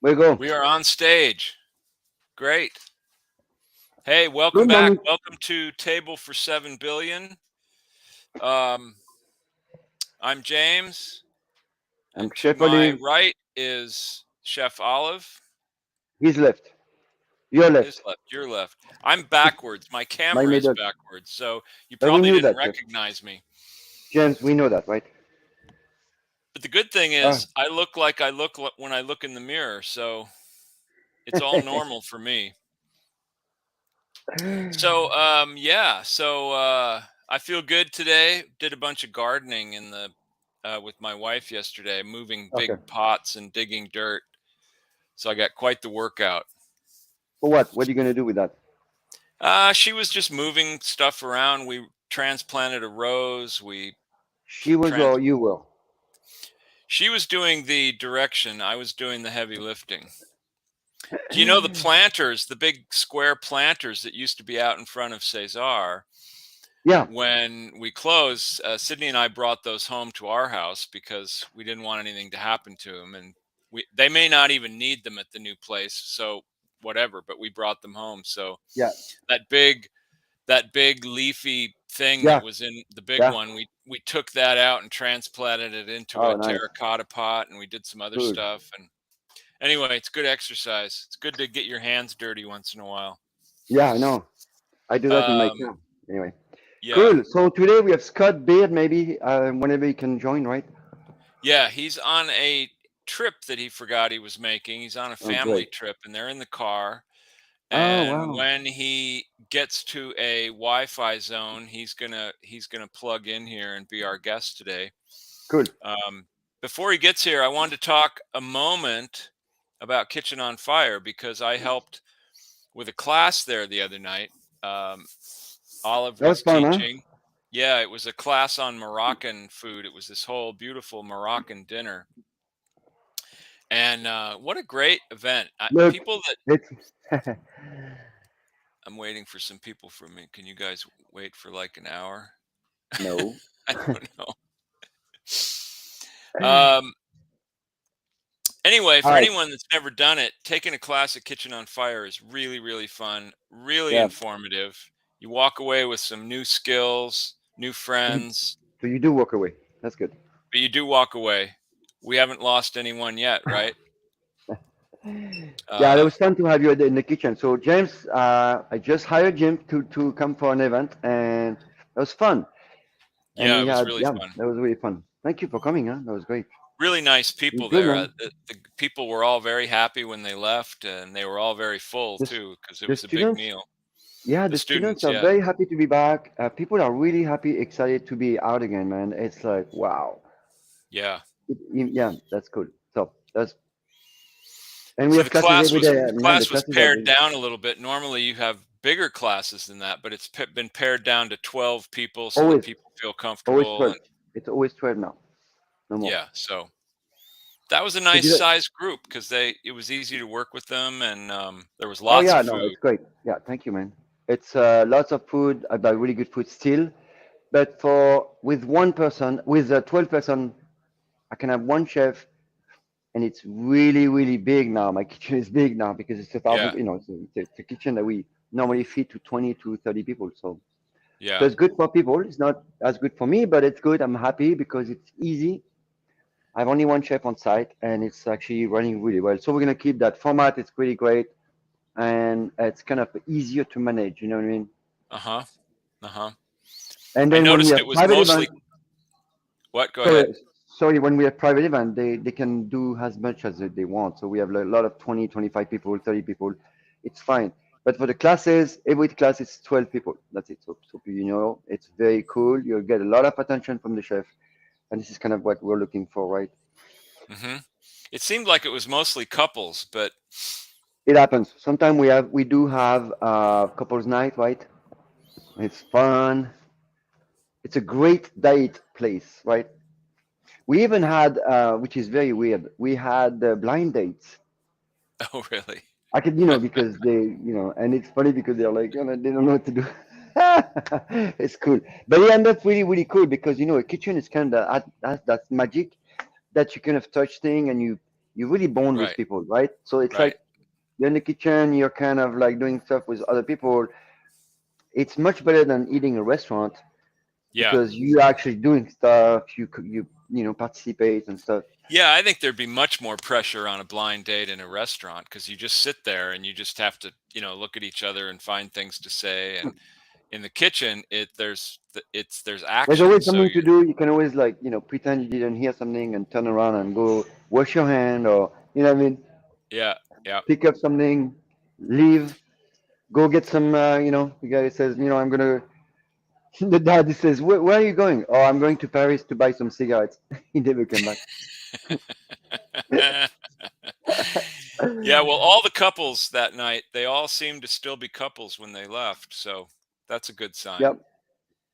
We go. We are on stage. Great. Hey, welcome Good back. morning. Welcome to Table for 7 Billion. Um, I'm James, I'm and to Chef my Olive. right is Chef Olive. He's left. You're His left. left, your left. I'm backwards. My My camera is middle. backwards, so you But we probably knew didn't that, Chef. recognize me. James, we know that, right? But the good thing Ah. is, I look like I look when I look in the mirror, so it's all normal for me. So, I feel good today. Did a bunch of gardening in the with my wife yesterday, moving Okay. big pots and digging dirt. So I got quite the workout. For what? What are you going to do with that? She was just moving stuff around. We transplanted a rose. She was Trans. or you will? She was doing the direction. I was doing the heavy lifting. Do you know the planters, the big square planters that used to be out in front of Cesar? Yeah. When we closed, Sydney and I brought those home to our house because we didn't want anything to happen to them, and they may not even need them at the new place, so whatever. But we brought them home. So Yeah. that big that big leafy thing that Yeah. was in the big Yeah. one, we took that out and transplanted it into Oh, a nice. terracotta pot, and we did some other Good. stuff. And anyway, it's good exercise. It's good to get your hands dirty once in a while. Yeah, I know. I do that in my Um, car. Anyway. yeah. Cool. So today we have Scott Beard, maybe, whenever he can join, right? Yeah, he's on a trip that he forgot he was making. He's on a Oh, family great. trip and they're in the car. Oh, And wow. when he gets to a Wi-Fi zone, he's gonna plug in here and be our guest today. Cool. Um, Before he gets here, I wanted to talk a moment about Kitchen on Fire because I helped with a class there the other night. Um, Olive That was was fun, huh? teaching. Yeah, it was a class on Moroccan food. It was this whole beautiful Moroccan dinner. And what a great event. Look, People that it's. I'm waiting for some people from me. Can you guys wait for like an hour? No. I don't know. Um, anyway, All for right. anyone that's never done it, taking a class at Kitchen on Fire is really, really fun, really Yeah. informative. You walk away with some new skills, new So you, friends, so you do walk away. That's good. but you do walk away. We haven't lost anyone yet, right? Yeah, it Uh, was fun to have you in the kitchen. So James, I just hired Jim to come for an event, and it was fun. And yeah, we it was had, really yeah, fun. that was really fun. Thank you for coming, huh? That was great. Really nice people Good there. man. The people were all very happy when they left, and they were all very full The, s- too because it the was a big students, meal. yeah, The the students students, are yeah, very happy to be back. People are really happy, excited to be out again, man. It's like, wow. yeah. Yeah, that's cool. So that's, and we So have classes every day. the Man, the class was classes are pared really, down a little bit. Normally, you have bigger classes than that, but it's been pared down to 12 people so that always, people feel always comfortable. 12. And It's always 12 now. No more. yeah, so that was a So nice did I, size group because it was easy to work with them, and there was oh lots of yeah, no, food. it's great. Yeah, thank you, man. It's lots of food, but really good food still. But for with one person, with 12 person, I can have one chef, and it's really really big now. My kitchen is big now because it's a Yeah, thousand. It's a kitchen that we normally feed to 20 to 30 people. So yeah. it's good for people. It's not as good for me, but it's good. I'm happy because it's easy. I have only one chef on site, and it's actually running really well. So we're gonna keep that format. It's pretty great, and it's kind of easier to manage. You know what I mean? Uh huh. Uh huh. And I then when we noticed have it was private mostly event, what? Go sorry, ahead. sorry, when we have private event, they can do as much as they want. So we have a lot of 20, 25 people, 30 people. It's fine. But for the classes, every class is 12 people. That's it. So it's very cool. You'll get a lot of attention from the chef. And this is kind of what we're looking for, right? Hmm. It seemed like it was mostly couples, but It happens. Sometimes we do have couples night, right? It's fun. It's a great date place, right? We even had, which is very weird, we had blind dates. oh, really? I could, because and it's funny because they're like, they don't know what to do. It's cool, but it ended up really, really cool because a kitchen is kind of that's magic that you kind of touch thing and You really bond with Right. people, right? So it's Right. like you're in the kitchen, you're kind of like doing stuff with other people. It's much better than eating a restaurant Yeah. because you're actually doing stuff. You participate and stuff. Yeah, I think there'd be much more pressure on a blind date in a restaurant because you just sit there and you just have to, look at each other and find things to say. And in the kitchen, there's There's action. always So something to do. You can always like pretend you didn't hear something and turn around and go wash your hand or what I mean, yeah, yeah, pick up something, leave, go get some. The guy says, I'm gonna. The dad says, where are you going? Oh, I'm going to Paris to buy some cigarettes. He never came back. yeah. Well, all the couples that night, they all seemed to still be couples when they left. So that's a good sign. Yep.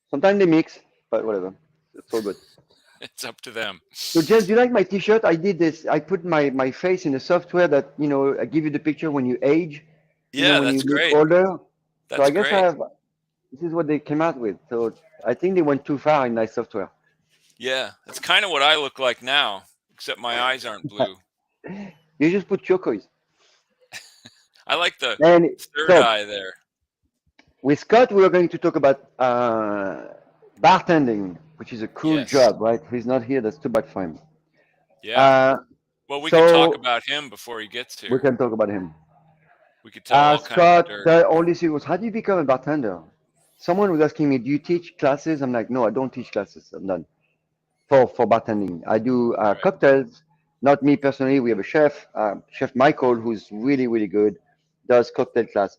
Sometimes they mix, but whatever. It's all good. It's up to them. So, James, do you like my T-shirt? I did this. I put my face in a software that I give you the picture when you age. Yeah, When you that's look great. older. So I That's guess I great. have. This is what they came out with. So I think they went too far in my software. Yeah, that's kind of what I look like now, except my eyes aren't blue. You just put turquoise. I like the And third so eye there. with Scott, we are going to talk about bartending, which is a cool Yes. job, right? He's not here. That's too bad for him. Yeah. Uh, Well, we could talk so about him before he gets we here. can talk about him. We could tell all kinds of Scott, dirt. the only thing was, how do you become a bartender? Someone was asking me, do you teach classes? I'm like, no, I don't teach classes. I'm done. For bartending, I do Right. cocktails. Not me personally. We have a chef, Chef Michael, who's really, really good, does cocktail class.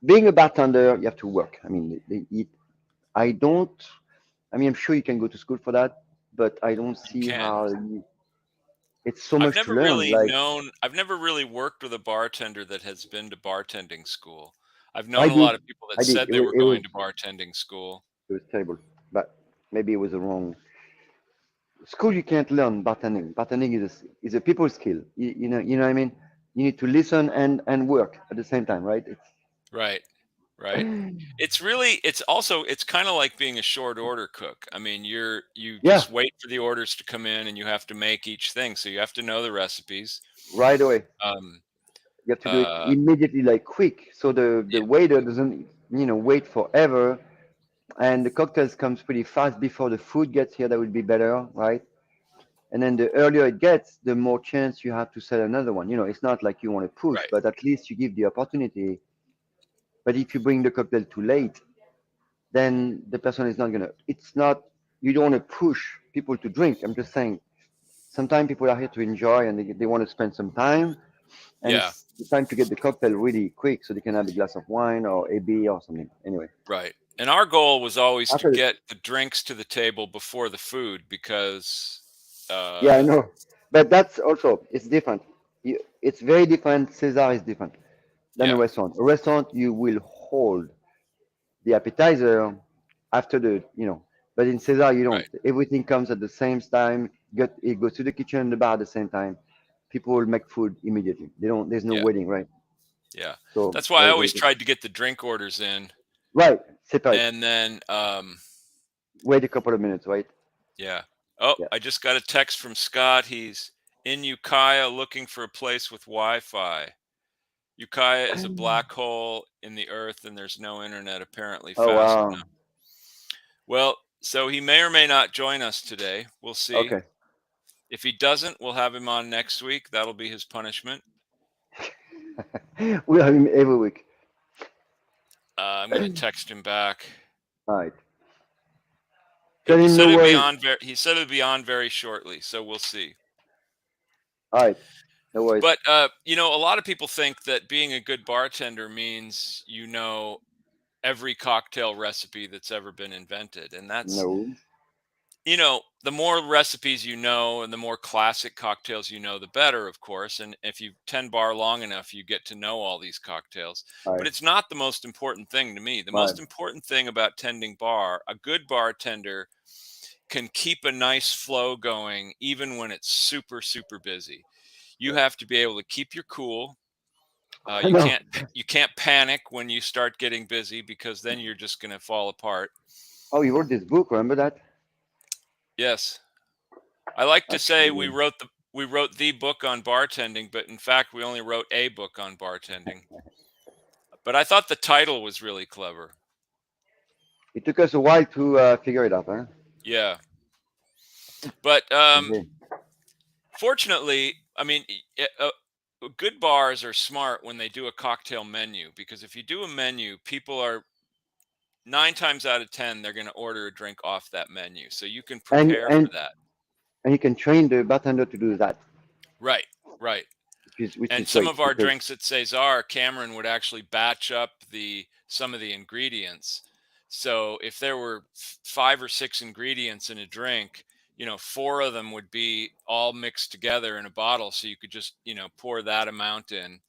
Being a bartender, you have to work. I mean, they eat. I don't. I mean, I'm sure you can go to school for that, but I don't You see can. how it's so much to learn. Like, I've never really worked with a bartender that has been to bartending school. I've I known a did. lot of people that I did. said they were going to bartending school. It was terrible, but maybe it was the wrong school. You can't learn bartending. Bartending is a people skill. You know what I mean. You need to listen and work at the same time, right? Right. Right. It's kind of like being a short order cook. I mean, you Yeah, just wait for the orders to come in and you have to make each thing. So you have to know the recipes. right away. Um, You have to do it uh, immediately, like quick, so the yeah, waiter doesn't wait forever, and the cocktails comes pretty fast before the food gets here. That would be better, right? And then the earlier it gets, the more chance you have to sell another one. It's not like you want to push, right. but at least you give the opportunity. But if you bring the cocktail too late, then the person is not gonna. It's not. You don't want to push people to drink. I'm just saying. Sometimes people are here to enjoy and they want to spend some time, and Yeah, it's the time to get the cocktail really quick so they can have a glass of wine or a beer or something. Anyway, right. And our goal was always to after the, get the drinks to the table before the food because, yeah, I uh, know, but that's also it's different. It's very different. Cesar is different than a yeah, restaurant. A restaurant you will hold the appetizer after but in Cesar you don't. right. Everything comes at the same time. It goes to the kitchen and the bar at the same time. People will make food immediately. They don't. There's no Yeah, waiting, right? yeah. So That's why I very, very always good. tried to get the drink orders in Right, separate. and then, Wait a couple of minutes, right? yeah. Oh, Yeah. I just got a text from Scott. He's in Ukiah looking for a place with Wi-Fi. Ukiah is a black hole in the earth and there's no internet apparently Oh fast wow. enough. Well, so he may or may not join us today. We'll see. Okay. If he doesn't, we'll have him on next week. That'll be his punishment. We have him every week. I'm going to text him back. All right. Tell He him said no it'd be worries. on he said it'd be on very shortly, so we'll see. All right. No worries. But a lot of people think that being a good bartender means every cocktail recipe that's ever been invented, and that's No. the more recipes and the more classic cocktails the better, of course. And if you 10 bar long enough, you get to know all these cocktails. All But right. it's not the most important thing to me. The Right. most important thing about tending bar, a good bartender can keep a nice flow going even when it's super, super busy. You have to be able to keep your cool. I know. You can't panic when you start getting busy because then you're just going to fall apart. Oh, you wrote this book. Remember that? Yes. I like to That's say pretty good. we wrote the book on bartending, but in fact, we only wrote a book on bartending. But I thought the title was really clever. It took us a while to figure it out, huh? Yeah. But Okay. fortunately, I mean, good bars are smart when they do a cocktail menu, because if you do a menu, people are 9 times out of 10, they're going to order a drink off that menu. So you can And prepare for and that. and you can train the bartender to do that, Right. Right. which is And some great of our because drinks at Cesar, Cameron would actually batch up some of the ingredients. So if there were 5 or 6 ingredients in a drink, 4 of them would be all mixed together in a bottle. So you could just, pour that amount in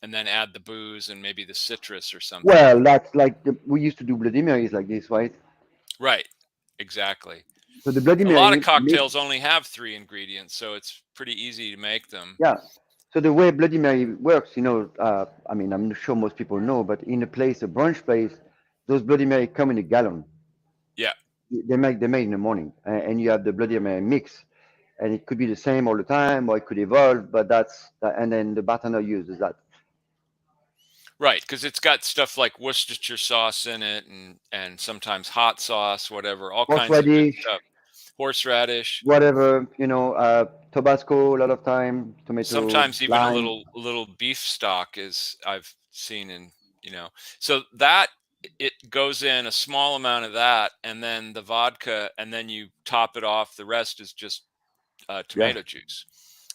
and then add the booze and maybe the citrus or something. well, that's like we used to do Bloody Marys like this, right? Right. Exactly. So the Bloody A lot of Mary mix, cocktails only have 3 ingredients, so it's pretty easy to make them. yeah. So the way Bloody Mary works, I mean, I'm sure most people know, but in a place, a brunch place, those Bloody Mary come in a gallon. Yeah. They make in the morning, and you have the Bloody Mary mix, and it could be the same all the time, or it could evolve, but and then the bartender uses that. Right, because it's got stuff like Worcestershire sauce in it, and sometimes hot sauce, whatever, all kinds of good Horseradish, stuff. Horseradish, whatever, Tabasco, a lot of time, tomato, sometimes even a lime. little beef stock is I've seen in. So that it goes in a small amount of that, and then the vodka, and then you top it off. The rest is just Yeah. tomato juice,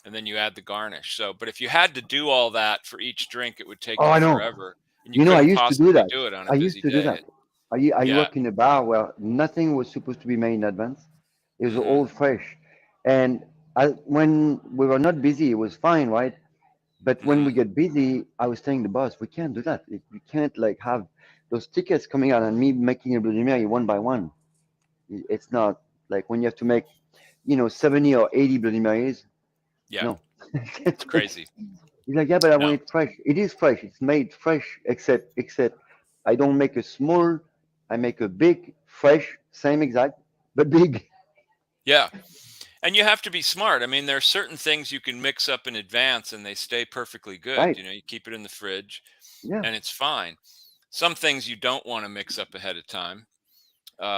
and then you add the garnish. So, but if you had to do all that for each drink, it would take Oh, you I know. forever, and you I couldn't used to do possibly that. do it on a I used busy to do that. day. I Yeah. work in a bar where nothing was supposed to be made in advance. It was Hmm. all fresh. And when we were not busy, it was fine, right? But when Hmm. we get busy, I was telling the boss, we can't do that. We can't like have those tickets coming out and me making a Bloody Mary one by one. It's not like when you have to make, 70 or 80 Bloody Marys. Yeah. No. It's crazy. He's like, yeah, but I want No. it fresh. It is fresh. It's made fresh, except I don't make a small. I make a big, fresh, same exact, but big. Yeah. And you have to be smart. I mean, there are certain things you can mix up in advance and they stay perfectly good. Right? You keep it in the fridge Yeah. and it's fine. Some things you don't want to mix up ahead of time.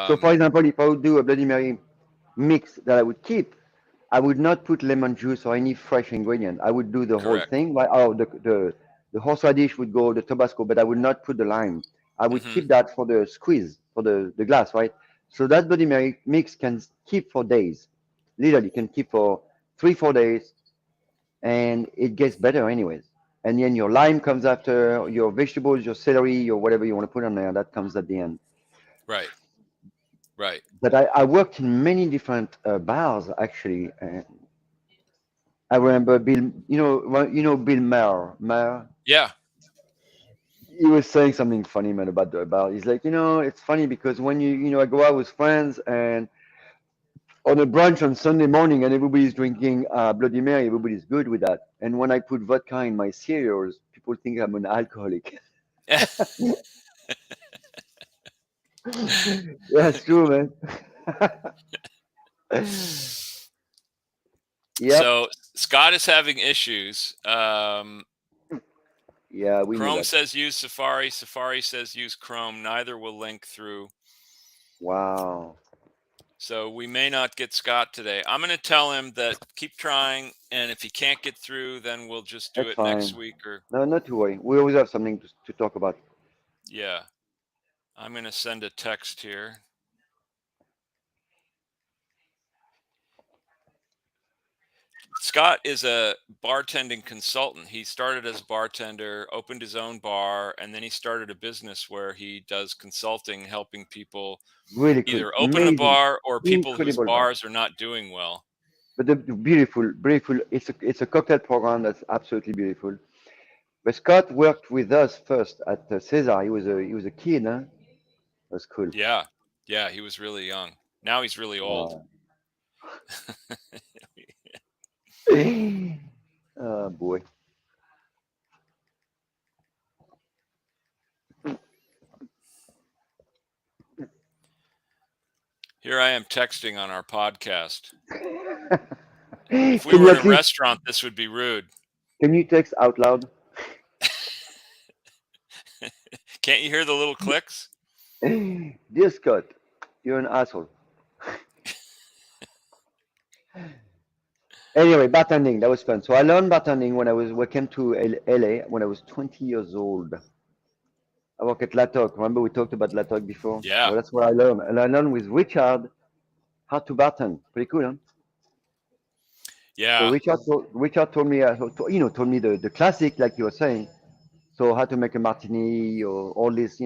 So, for Um, example, if I would do a Bloody Mary mix that I would keep, I would not put lemon juice or any fresh ingredient. I would do the whole correct. thing. Right? Oh, the horseradish would go, the Tabasco, but I would not put the lime. I would Hmm. keep that for the squeeze, for the glass, right? So that Bloody Mary mix can keep for days. Literally, can keep for 3, 4 days, and it gets better anyways. And then your lime comes after your vegetables, your celery, your whatever you want to put on there. That comes at the end. Right. Right. But I worked in many different bars actually. I remember Bill, Bill Maher. Yeah. He was saying something funny, man, about the bar. He's like, it's funny because when I go out with friends and on a brunch on Sunday morning and everybody's drinking Bloody Mary, everybody's good with that. And when I put vodka in my cereals, people think I'm an alcoholic. That's true, man. Yep. So Scott is having issues. Yeah, we knew Chrome that. says use Safari. Safari says use Chrome. Neither will link through. Wow. So we may not get Scott today. I'm going to tell him that keep trying, and if he can't get through, then we'll just do That's it next fine. week. Or No, not to worry. We always have something to talk about. yeah, I'm going to send a text here. Scott is a bartending consultant. He started as a bartender, opened his own bar, and then he started a business where he does consulting, helping people Really cool. either open a Amazing. bar or people whose Incredible bar. bars are not doing well. But the beautiful, beautiful. It's a cocktail program that's absolutely beautiful. But Scott worked with us first at Cesar. He was a kid, huh? That's cool. Yeah. Yeah. He was really young. Now he's really old. Wow. Oh boy. Here I am texting on our podcast. If we Can were you in a at least restaurant, this would be rude. can you text out loud? Can't you hear the little clicks? Dear Scott, you're an asshole. Anyway, bartending, that was fun. So I learned bartending when I came to LA when I was 20 years old. I worked at La Toc. Remember we talked about La Toc before? Yeah. Well, that's where I learned. And I learned with Richard how to bartend. Pretty cool, huh? So Yeah. Richard told me, told me the classic, like you were saying. So how to make a martini or all this,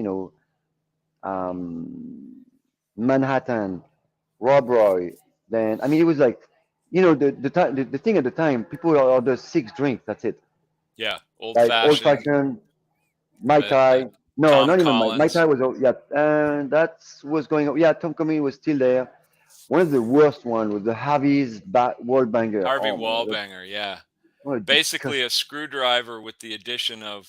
um, Manhattan, Rob Roy. Then I mean, it was like, the thing at the time, people order six drinks. That's it. Yeah. Old Like old fashioned, fashioned, Mai uh, Tai. No, Tom not even Mai Collins, Tai was yeah, that was going on. Yeah, Tom Comey was still there. One of the worst one was the Harvey's Wall Banger. Harvey Oh my God, Wallbanger. Yeah. what a Basically disgusting a screwdriver with the addition of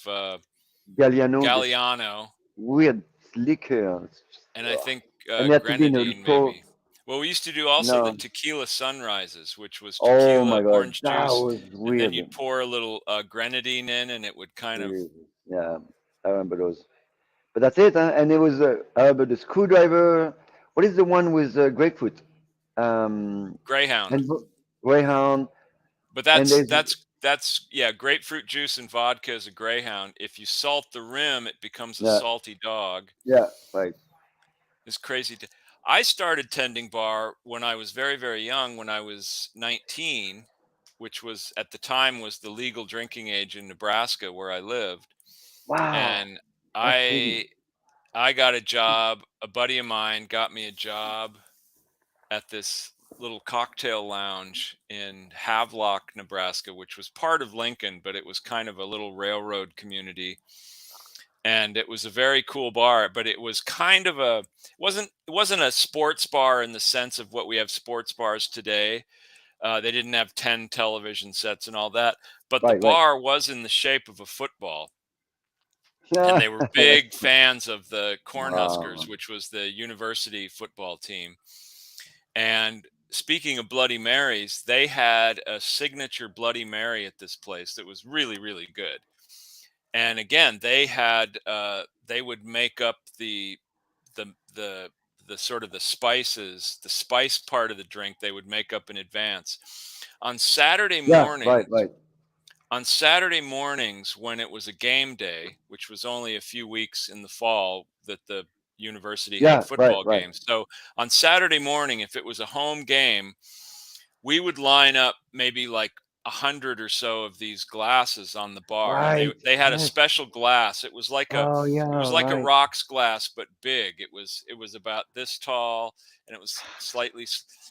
Galliano, this Galliano weird liquor. and I think And you had to be in a grenadine, little. maybe. Well, we used to do also the No, tequila sunrises, which was oh tequila, my God, orange that juice, was and then weird. you'd pour a little grenadine in, and it would kind of Jesus. Yeah, I remember those. But that's it, huh? And it was but the screwdriver. What is the one with grapefruit? Um, Greyhound. and Greyhound. But And there's that's yeah, grapefruit juice and vodka is a Greyhound. If you salt the rim, it becomes a yeah, salty dog. yeah, right. It's crazy. I started tending bar when I was very, very young, when I was 19, which was at the time was the legal drinking age in Nebraska where I lived. Wow, And that's crazy. I I got a job. A buddy of mine got me a job at this little cocktail lounge in Havelock, Nebraska, which was part of Lincoln, but it was kind of a little railroad community. And it was a very cool bar, but it was kind of it wasn't a sports bar in the sense of what we have sports bars today. They didn't have 10 television sets and all that, but the Right, right. bar was in the shape of a football. And Yeah, they were that's big fans of the Cornhuskers, wow. which was the university football team. And speaking of Bloody Marys, they had a signature Bloody Mary at this place that was really, really good. And again, they would make up the the the sort of the spices, the spice part of the drink they would make up in advance. On Saturday Yeah, right, mornings, right. on Saturday mornings when it was a game day, which was only a few weeks in the fall that the university had Yeah, right, football right, games. So on Saturday morning, if it was a home game, we would line up maybe like 100 or so of these glasses on the bar, and they right. they had a Yes. special glass. Oh It yeah, was like a right. rocks glass but big. It was about this tall, and it was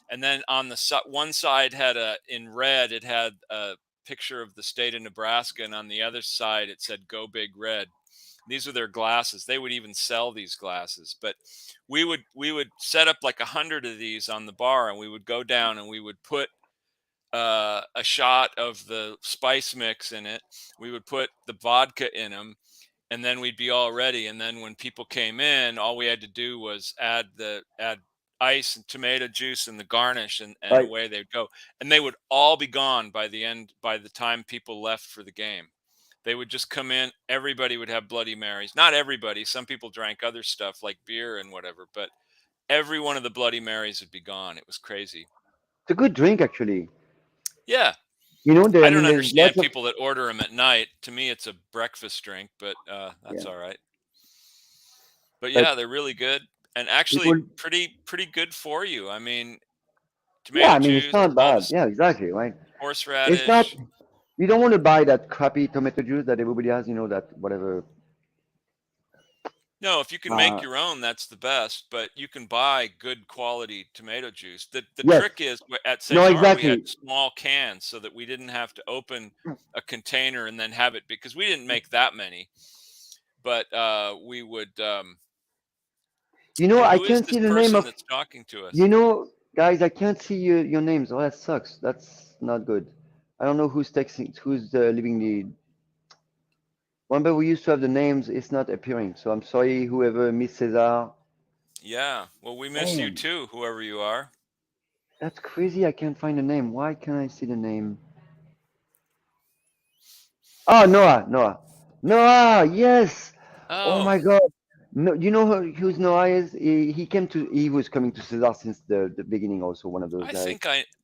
and then on the one side had a in red, it had a picture of the state of Nebraska, and on the other side it said "Go Big Red." These were their glasses. They would even sell these glasses, but we would set up like 100 of these on the bar, and we would go down and we would put a shot of the spice mix in it. We would put the vodka in them, and then we'd be all ready. And then when people came in, all we had to do was add ice and tomato juice and the garnish, and Right. away they'd go. And they would all be gone by the time people left for the game. They would just come in. Everybody would have Bloody Marys. Not everybody. Some people drank other stuff like beer and whatever, but every one of the Bloody Marys would be gone. It was crazy. It's a good drink actually. Yeah. I I don't mean, there's understand lots of people that order them at night. To me, it's a breakfast drink, but yeah, that's all right. But but yeah, they're really good and actually people. pretty good for you. I mean, Yeah, tomato I mean, it's juice, not all bad. this Yeah, exactly, right. It's not. horseradish. You don't want to buy that crappy tomato juice that everybody has. That whatever. No, if you can make Uh, your own, that's the best. But you can buy good quality tomato juice. The yes. trick is at No, Cesar we had exactly. small cans so that we didn't have to open a container and then have it because we didn't make that many. But we would. And I who is can't this see the name person of. that's talking to You us? know, guys, I can't see your names. Oh, that sucks. That's not good. I don't know who's texting, who's leaving the. Remember, we used to have the names. It's not appearing. So I'm sorry, whoever Miss Cesar. Yeah. Well, we miss you Damn. too, whoever you are. That's crazy. I can't find the name. Why can't I see the name? Oh, Noah, Noah, Noah. Yes. Oh Oh, my God. No, you know who's Noah is? He came to. He was coming to Cesar since the beginning. Also, one of those guys.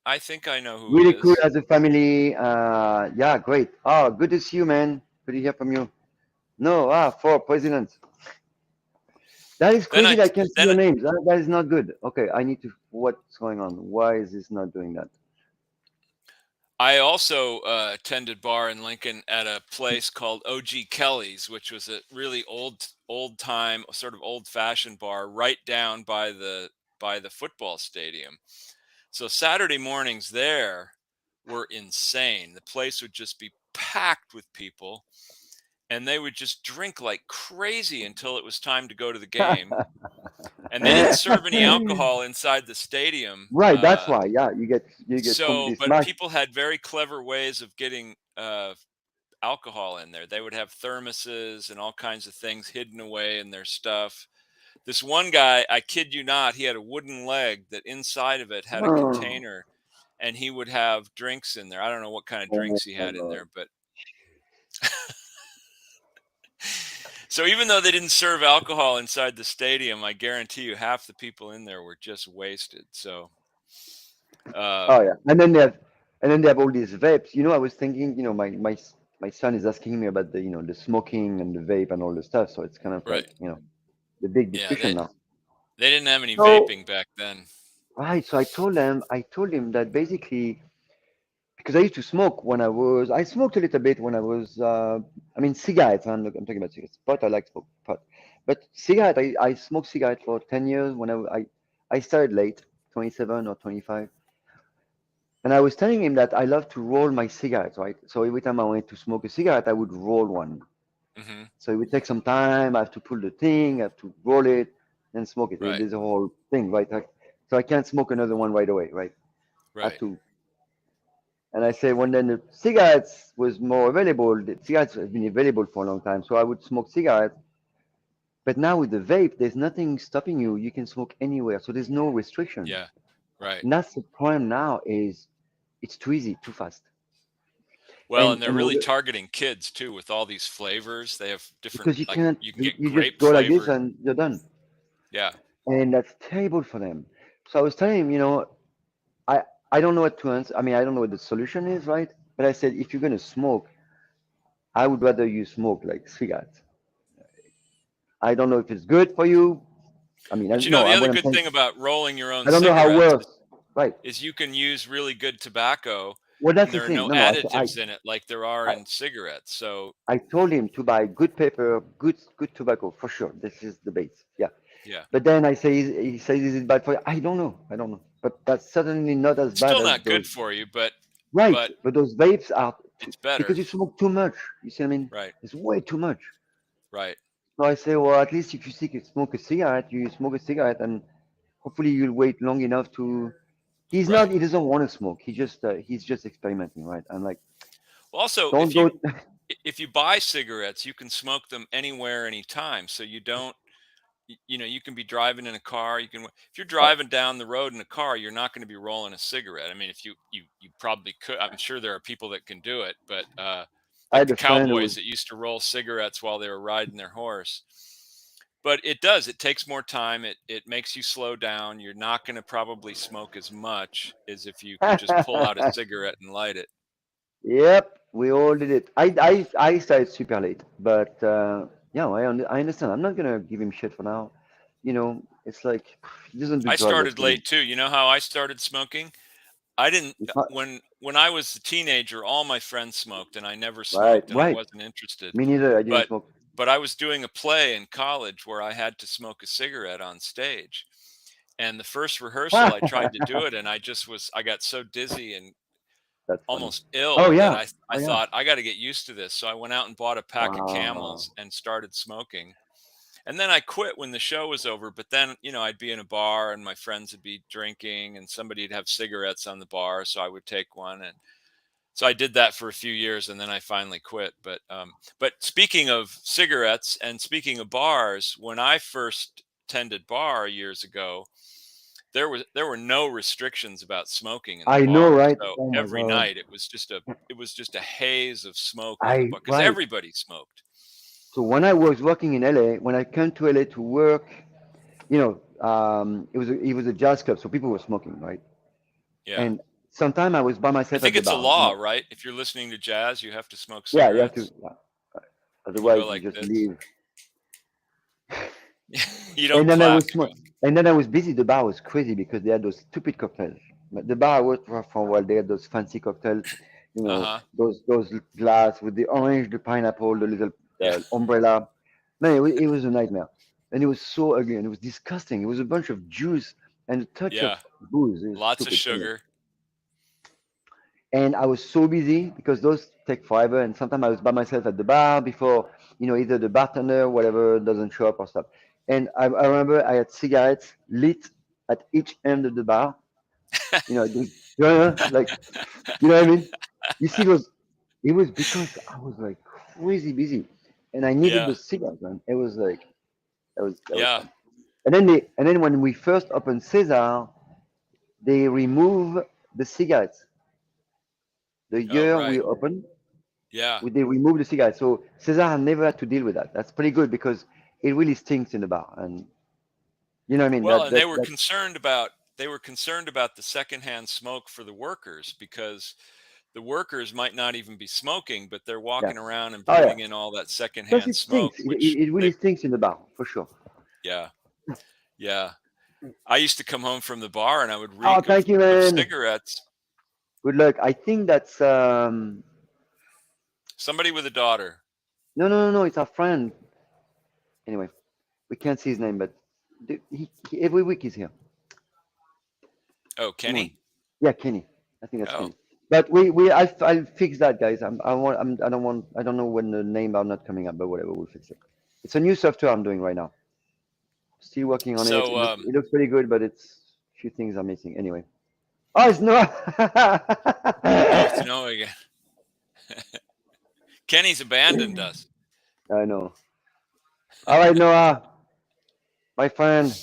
I think I know who he Really cool is. as a family. Yeah, great. Oh, good to see you, man. Good to hear from you. No, for president. That is Then crazy I that I can't see then your names. That is not good. Okay, I need to. What's going on? Why is this not doing that? I also attended bar in Lincoln at a place called OG Kelly's, which was a really old time, sort of old fashioned bar right down by the football stadium. So Saturday mornings there were insane. The place would just be packed with people, and they would just drink like crazy until it was time to go to the game. And they didn't serve any alcohol inside the stadium. Right, that's why. Yeah, you get So, completely but smashed. people had very clever ways of getting alcohol in there. They would have thermoses and all kinds of things hidden away in their stuff. This one guy, I kid you not, he had a wooden leg that inside of it had a Oh, container, and he would have drinks in there. I don't know what kind of oh drinks he my had in God. there, but so even though they didn't serve alcohol inside the stadium, I guarantee you half the people in there were just wasted. So, Oh um, yeah, and then they have all these vapes. I was thinking, my son is asking me about the smoking and the vape and all the stuff. So it's kind of like right. the big Yeah, discussion now. they didn't have any So vaping back then. right, so I told him that basically because I used to smoke I smoked a little bit when I was, I mean, cigarettes. I'm talking about cigarettes. Pot, I like smoke pot, but cigarette, I smoked cigarette for 10 years when I started late, 27 or 25. And I was telling him that I love to roll my cigarettes, right? So every time I wanted to smoke a cigarette, I would roll one. Hmm. So it would take some time. I have to pull the thing, I have to roll it, and smoke it. Right, There's a whole thing, right? So I can't smoke another one right away, right? I have right. to. And I say when then the cigarettes was more available, the cigarettes have been available for a long time. So I would smoke cigarettes. But now with the vape, there's nothing stopping you. You can smoke anywhere. So there's no restriction. Yeah, right. And that's the problem now is it's too easy, too fast. Well, And and they're and really targeting kids too with all these flavors. They have different, because you like can't you can get you just grape go like this flavored. and you're done. Yeah, And that's terrible for them. So I was telling him, I I don't know what to answer. I mean, I don't know what the solution is, right? But I said if you're gonna smoke, I would rather you smoke like cigarettes. I don't know if it's good for you. I mean, but you know no, the other what I'm good saying, thing about rolling your own I don't know how cigarettes worse. Right. is you can use really good tobacco, Well, that's and the there are thing. no No, no. additives in it like there are I, in cigarettes. So I told him to buy good paper, good tobacco for sure. This is the base. Yeah. yeah, But then I say, he says, is it bad for you? I don't know. I don't know. But that's certainly not as bad still as not good those. for you, Right. but But those vapes are too, it's better. because you smoke too much. You see what I mean? Right, It's way too much. right, So I say, well, at least if you smoke a cigarette, you smoke a cigarette, and hopefully you'll wait long enough to. He's not. right. He doesn't want to smoke. He's just experimenting, right? I'm like, Well, also, don't go. if you buy cigarettes, you can smoke them anywhere, anytime. So you don't, you know, you can be driving in a car. You can, if you're Right. driving down the road in a car, you're not going to be rolling a cigarette. I mean, if you probably could. I'm sure there are people that can do it, but I like had the a friend who cowboys was that used to roll cigarettes while they were riding their horse. But it does. It takes more time. It makes you slow down. You're not going to probably smoke as much as if you could just pull out a cigarette and light it. Yep, we all did it. I started super late, but yeah, I understand. I'm not gonna give him shit for now. It's like he doesn't do I drugs. What's started he gonna? late too. You know how I started smoking? I didn't It's not when I was a teenager, all my friends smoked and I never right, smoked and I right. wasn't interested. Me neither. I didn't But smoke. but I was doing a play in college where I had to smoke a cigarette on stage. And the first rehearsal I tried to do it and I got so dizzy and That's funny. almost Oh ill that yeah, I oh yeah. thought I got to get used to this. So I went out and bought a pack of Wow. Camels and started smoking. And then I quit when the show was over, but then, you know, I'd be in a bar and my friends would be drinking and somebody'd have cigarettes on the bar, so I would take one. And so I did that for a few years and then I finally quit. But speaking of cigarettes and speaking of bars, when I first tended bar years ago, there were no restrictions about smoking in the I know, bar. right? So Oh my every God. night it was just a haze of smoke in the I bar because right. everybody smoked. So when I was working in LA, when I came to LA to work, it was a jazz club, so people were smoking, right? Yeah. And sometime I was by I myself think at the it's a bar. law, right? If you're listening to jazz, you have to smoke Yeah, you have to. cigarettes. Yeah. And you go Otherwise, you like just this. leave. You And don't then I clap. was You go. and then I was busy. The bar was crazy because they had those stupid cocktails. But the bar I worked for a while, they had those fancy cocktails, Uh-huh. those glass with the orange, the pineapple, the little Yeah. umbrella. Man, it was a nightmare, and it was so ugly and it was disgusting. It was a bunch of juice and a touch of Yeah. booze. It was Lots of stupid. Anyway. sugar. And I was so busy because those take forever. And sometimes I was by myself at the bar before, either the bartender, whatever, doesn't show up or stuff. And I remember I had cigarettes lit at each end of the bar. Like, you know what I mean? You see those, it was because I was like crazy busy and I needed Yeah. those cigarettes, man. It was like, that was Yeah. fun. And then when we first opened Cesar, they remove the cigarettes. The Oh, year we right. opened, Yeah. they remove the cigarette. So Cesar never had to deal with that. That's pretty good because it really stinks in the bar, and you know what I mean. Well, That and they that were that concerned about the secondhand smoke for the workers because the workers might not even be smoking, but they're yeah. walking around and Oh yeah. breathing in all that Plus secondhand it smoke, stinks. It, which it, it they really stinks in the bar for sure. yeah. Yeah. I used to come home from the bar and I would Oh, reek thank you, of man. cigarettes. Good luck. I think that's Somebody with a daughter. no, no, no, no. It's our friend. Anyway, we can't see his name, but every week he's here. Oh, Come on. Kenny? Yeah, Kenny. I think that's Oh. Kenny. But I'll fix that, guys. I don't know when the name are not coming up, but whatever, we'll fix it. It's a new software I'm doing right now. Still working on it. So It looks pretty good, but it's a few things are missing. Anyway. Oh, it's Noah. oh, it's Noah again. Kenny's abandoned us. I know. All right, Noah, my friend.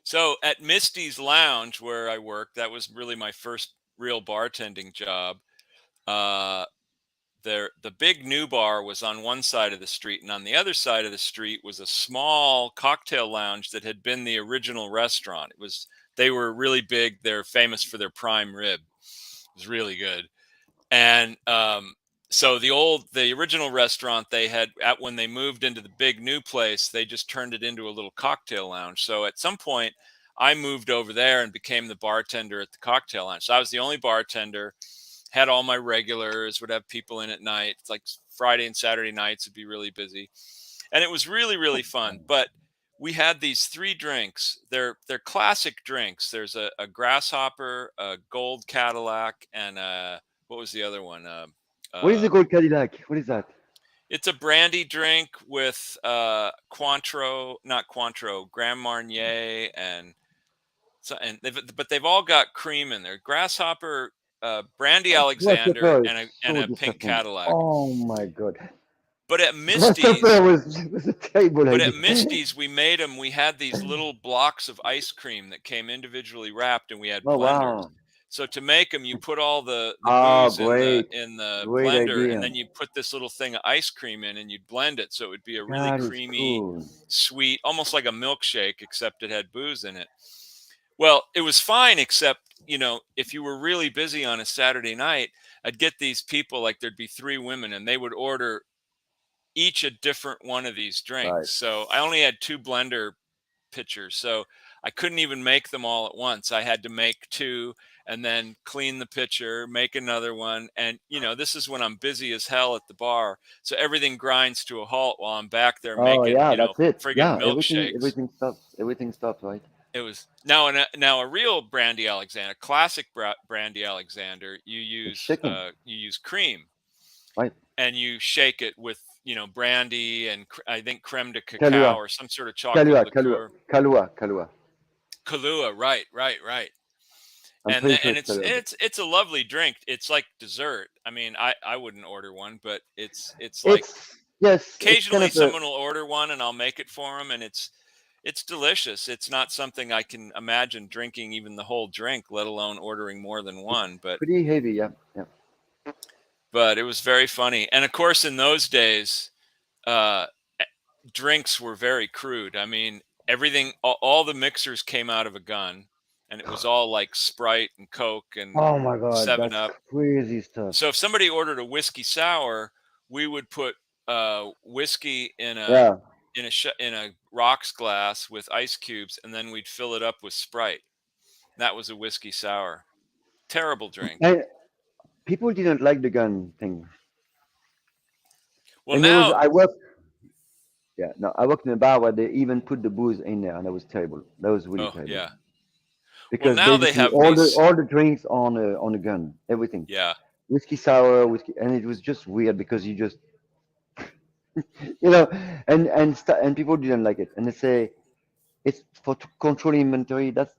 So at Misty's Lounge where I worked, that was really my first real bartending job. Uh the big new bar was on one side of the street, and on the other side of the street was a small cocktail lounge that had been the original restaurant. They were really big. They're famous for their prime rib. It was really good. And so the original restaurant they had at when they moved into the big new place, they just turned it into a little cocktail lounge. So at some point, I moved over there and became the bartender at the cocktail lounge. So I was the only bartender, had all my regulars, would have people in at night. It's like Friday and Saturday nights would be really busy, and it was really really fun. But we had these three drinks. They're classic drinks. There's a grasshopper, a gold Cadillac, and what was the other one? What is the Uh, gold Cadillac? What is that? it's a brandy drink with Cointreau, not Cointreau, Grand Marnier, and so but they've all got cream in there. Grasshopper, Brandy Alexander, Grasshopper is and so a pink disgusting. Cadillac. Oh my God. But at Misty's, Grasshopper was a terrible but at idea. Misty's, we made them. We had these little blocks of ice cream that came individually wrapped, and we had Oh blenders. wow. So to make them, you put all the Oh, booze great. in the Great blender, and idea. then you put this little thing of ice cream in, and you'd blend it, so it would be a really That is creamy, cool. sweet, almost like a milkshake, except it had booze in it. Well, it was fine, except, if you were really busy on a Saturday night, I'd get these people, like there'd be three women, and they would order each a different one of these Right. drinks. So I only had two blender pitchers. So I couldn't even make them all at once. I had to make two and then clean the pitcher, make another one. And, this is when I'm busy as hell at the bar. So everything grinds to a halt while I'm back there Oh making, yeah, that's it. friggin' Yeah, everything milkshakes. everything stops. Everything stops, right? It was now a real Brandy Alexander, classic Brandy Alexander. It's shaken, You use cream right? and you shake it with brandy and I think creme de Kalua, cacao or some sort of chocolate liqueur. Kalua. Kahlua, right, right, right. I'm pretty sure And it's Kalua. it's a lovely drink. It's like dessert. I mean, I wouldn't order one, but it's like It's yes, it's kind occasionally of a someone will order one and I'll make it for them, and It's delicious. It's not something I can imagine drinking even the whole drink, let alone ordering more than one. Pretty heavy, yeah, yeah. But it was very funny. And of course, in those days, uh, drinks were very crude. I mean, everything, all the mixers came out of a gun, and it was all like Sprite and Coke and Oh my God, Seven that's Up. crazy stuff. So if somebody ordered a whiskey sour, we would put whiskey Yeah. in a rocks glass with ice cubes, and then we'd fill it up with Sprite. That was a whiskey sour. Terrible drink. And people didn't like the gun thing. Well, And there was now, I worked yeah, no, I worked in a bar where they even put the booze in there and that was terrible. That was really oh terrible. yeah. Well, Because now they basically have these. all the drinks on a gun, everything. Yeah. Whiskey sour, whiskey, and it was just weird because you just you know and people didn't like it. And they say it's for to control inventory. That's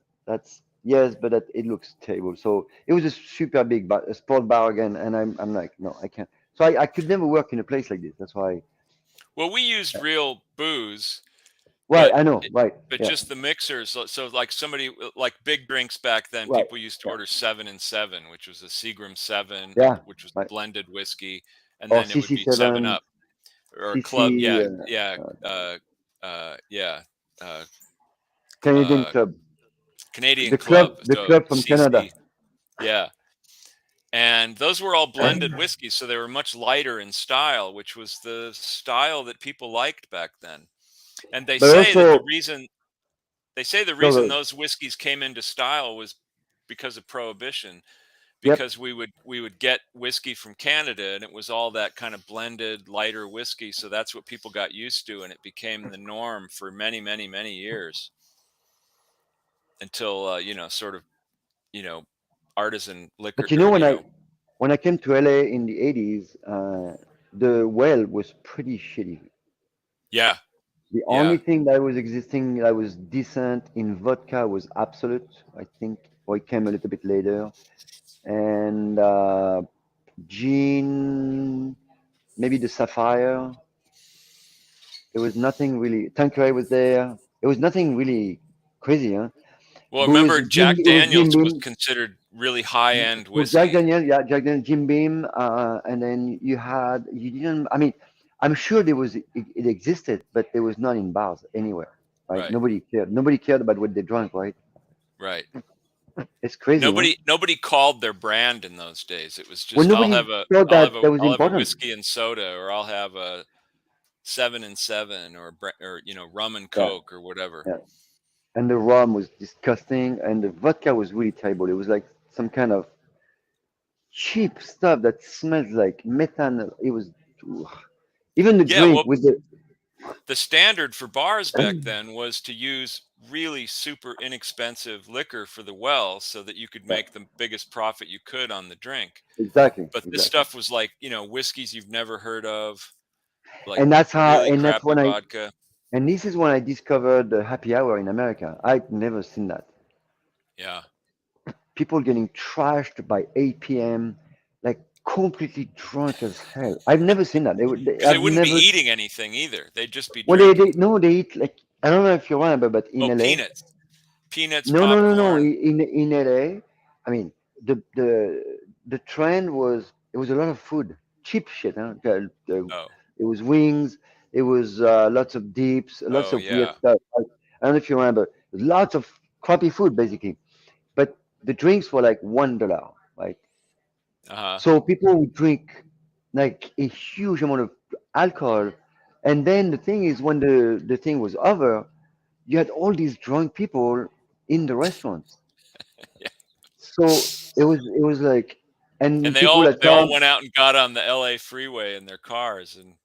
yes, but it looks terrible. So it was a super big bar, a sport bar again, and I'm like, no, I can't. So I could never work in a place like this. That's why. Well, we used real booze, Right, but I know. Right, but yeah, just the mixers. So like somebody like big drinks back then, right, people used to yeah, order 7 and 7, which was a Seagram 7, yeah, which was right. blended whiskey, and Or then it would be Seven CC7, Up or Club. CC, Yeah, yeah, yeah. Uh, Canadian uh, Club, Canadian Club. the So club from Canada. CC. Yeah. And those were all blended whiskeys, so they were much lighter in style, which was the style that people liked back then. And they But say that also, the go reason go. those whiskeys came into style was because of prohibition, Yep. because we would get whiskey from Canada, and it was all that kind of blended lighter whiskey, so that's what people got used to, and it became the norm for many, many, many years until sort of, you know, artisan liquor But you know, or when I came to LA in the 80s, the well was pretty shitty. yeah, The only yeah. thing that was existing that was decent in vodka was Absolute, I think, or it came a little bit later. And gin, maybe the Sapphire. There was nothing really. Tanqueray was there. There was nothing really crazy, huh? Well, Booze, remember Jim, Jack it was Jim Daniels was Beam. considered really high-end So Jack whiskey. Daniel, yeah, Jack Daniel, Jim Beam, and then you didn't. I mean, I'm sure it existed, but there was not in bars anywhere, right? Right, Nobody cared. Nobody cared about what they drank, right? right. It's crazy, huh? Nobody called their brand in those days. It was Well, just nobody thought that that was I'll have a important. whiskey and soda, or I'll have a 7 and 7, or rum and Yeah, Coke or whatever. yeah. And the rum was disgusting, and the vodka was really terrible. It was like some kind of cheap stuff that smells like methane. It was ugh. Even the Yeah, drink well, with the the standard for bars back then was to use really super inexpensive liquor for the well so that you could yeah, make the biggest profit you could on the drink. exactly, But this exactly. stuff was like, whiskeys you've never heard of, like really And that's crappy when I vodka. and this is when I discovered the happy hour in America. I'd never seen that. Yeah. People getting trashed by 8 p.m. like completely drunk as hell. I've never seen that. Because they I've wouldn't be never. eating anything either. They'd just be Well, drinking. they no, they eat like I don't know if you remember, but in Oh, LA, peanuts. Peanuts, no, no, no, no. popcorn. In LA, I mean, the trend was it was a lot of food, cheap shit. Huh? Oh, It was wings. It was lots of dips, lots oh of weird yeah. stuff. I don't know if you remember. Lots of crappy food, basically. But the drinks were like $1, right? Uh-huh. So people would drink like a huge amount of alcohol, and then the thing is, when the thing was over, you had all these drunk people in the restaurants. Yeah. So it was like, And and they people all at they all times. went out and got on the LA freeway in their cars and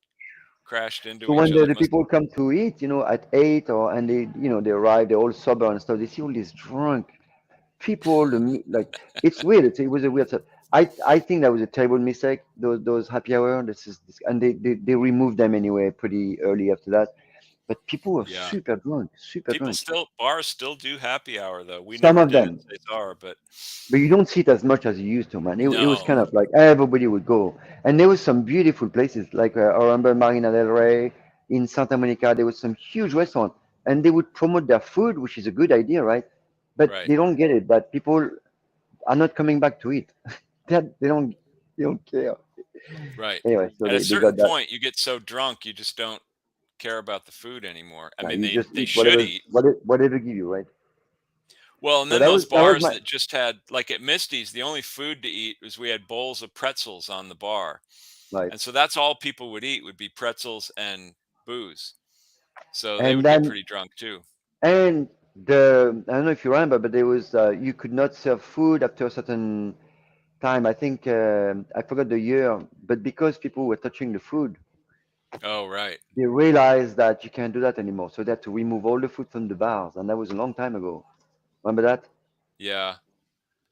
crashed into So each when other. the Must people come to eat, at 8 or and they arrive, they're all sober and stuff. They see all these drunk people, like it's weird. It was a weird. I think that was a terrible mistake. Those happy hour. And they removed them anyway pretty early after that. But people were yeah. super drunk, super drunk. Bars still do happy hour though. We Some never of did at them, Cesar, but but you don't see it as much as you used to, man. It was no. kind of like everybody would go, and there was some beautiful places. Like I remember Marina del Rey in Santa Monica. There was some huge restaurant, and they would promote their food, which is a good idea, right? But Right. they don't get it that people are not coming back to eat. They don't care. Right. Anyway, so At a they certain got that. point, you get so drunk, you just don't care about the food anymore. I Now mean, you just they eat should whatever eat. whatever give you, right? Well, and So then that those was bars my that just had, like at Misty's, the only food to eat was we had bowls of pretzels on the bar. right. And so that's all people would eat would be pretzels and booze. So they And would get then pretty drunk too. and the I don't know if you remember, but there was you could not serve food after a certain time. I think I forgot the year, but because people were touching the food, Oh, right. they realized that you can't do that anymore. So they had to remove all the food from the bars, and that was a long time ago. Remember that? Yeah.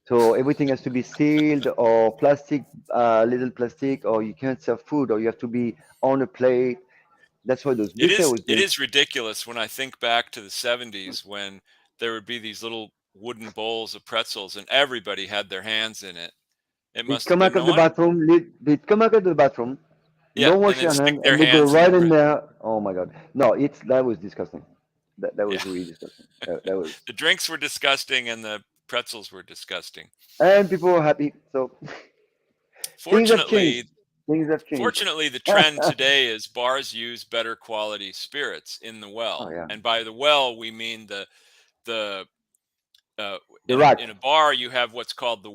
So everything has to be sealed or plastic, little plastic, or you can't serve food, or you have to be on a plate. That's why those buffet was It doing. is ridiculous when I think back to the 70s when there would be these little wooden bowls of pretzels and everybody had their hands in it. It They'd must have come been out no of the one. bathroom, they'd come out of the bathroom, Yeah, don't and wash then their stick hands, their and they go hands in the right in pret. there. Oh my God. No, that was disgusting. That Yeah. was really disgusting. That was, The drinks were disgusting and the pretzels were disgusting. and people were happy. So things have changed. Fortunately, Things have changed. fortunately the trend Oh today is bars use better quality spirits in the well. yeah, And by the well, we mean the the rack, in a bar you have what's called the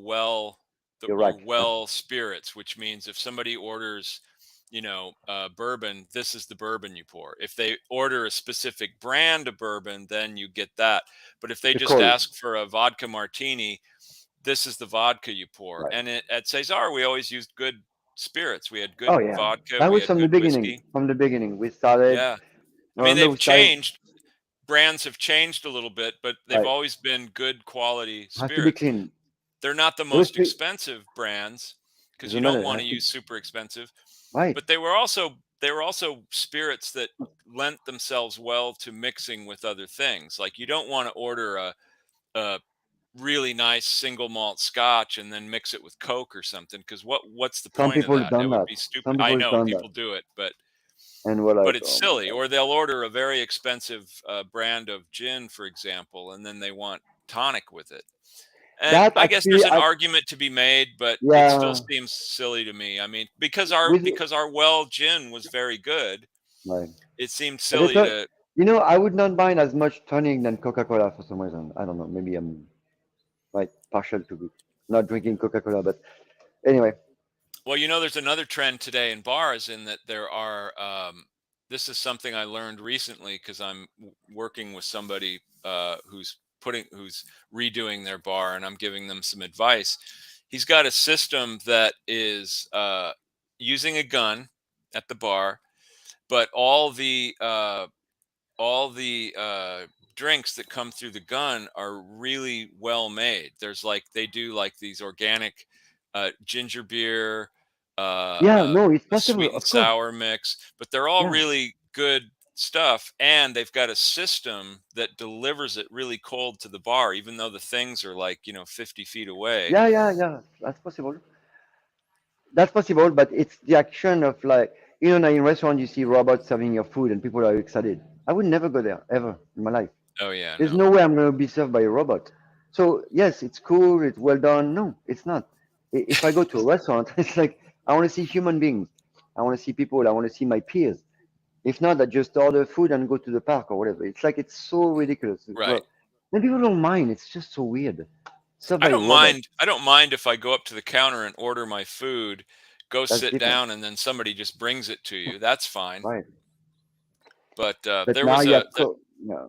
your rack. Yeah. well spirits, which means if somebody orders, bourbon, this is the bourbon you pour. If they order a specific brand of bourbon, then you get that. But if they The just call. ask for a vodka martini, this is the vodka you pour. Right. And at Cesar, we always used good spirits. We had good Oh yeah, vodka, that we was had from the good beginning. whiskey. From the beginning, we started. Yeah. I mean, Remember, we they've started. changed. Brands have changed a little bit, but they've Right, always been good quality has to be spirits. clean. They're not the Those most three expensive brands because you doesn't don't matter. It want to has to. use super expensive, Right. but they were also spirits that lent themselves well to mixing with other things. Like you don't want to order a really nice single malt scotch and then mix it with Coke or something because what's the Some point of people that? That done would that. be stupid. Some I people know done that, people do it, and we're but like, it's oh my silly. God. Or they'll order a very expensive brand of gin, for example, and then they want tonic with it. And That I guess actually, there's an argument to be made, but it still yeah, seems silly to me. I mean, with because our well gin was very good, right. it seemed But they silly thought, to. I would not mind as much tonic than Coca-Cola for some reason. I don't know. Maybe I'm like partial to not drinking Coca-Cola, but anyway, Well, there's another trend today in bars in that there are. This is something I learned recently because I'm working with somebody who's redoing their bar, and I'm giving them some advice. He's got a system that is using a gun at the bar, but all the drinks that come through the gun are really well made. They do like these organic ginger beer, yeah, no, it's a possible, sweet and of course. sour mix, but they're all Yeah, really good stuff. And they've got a system that delivers it really cold to the bar, even though the things are like 50 feet away. yeah. That's possible. That's possible, but it's the action of like, now in restaurant you see robots serving your food and people are excited. I would never go there ever in my life. Oh yeah, There's no, no way I'm going to be served by a robot. So yes, it's cool, it's well done. No, it's not. If I go to a restaurant, it's like I want to see human beings. I want to see people. I want to see my peers. If not, I just order food and go to the park or whatever. It's like it's so ridiculous. right. Well, then people don't mind. It's just so weird. Served by a robot. I don't mind if I go up to the counter and order my food, go That's sit different, down, and then somebody just brings it to you. That's fine. right? But But now you have yeah,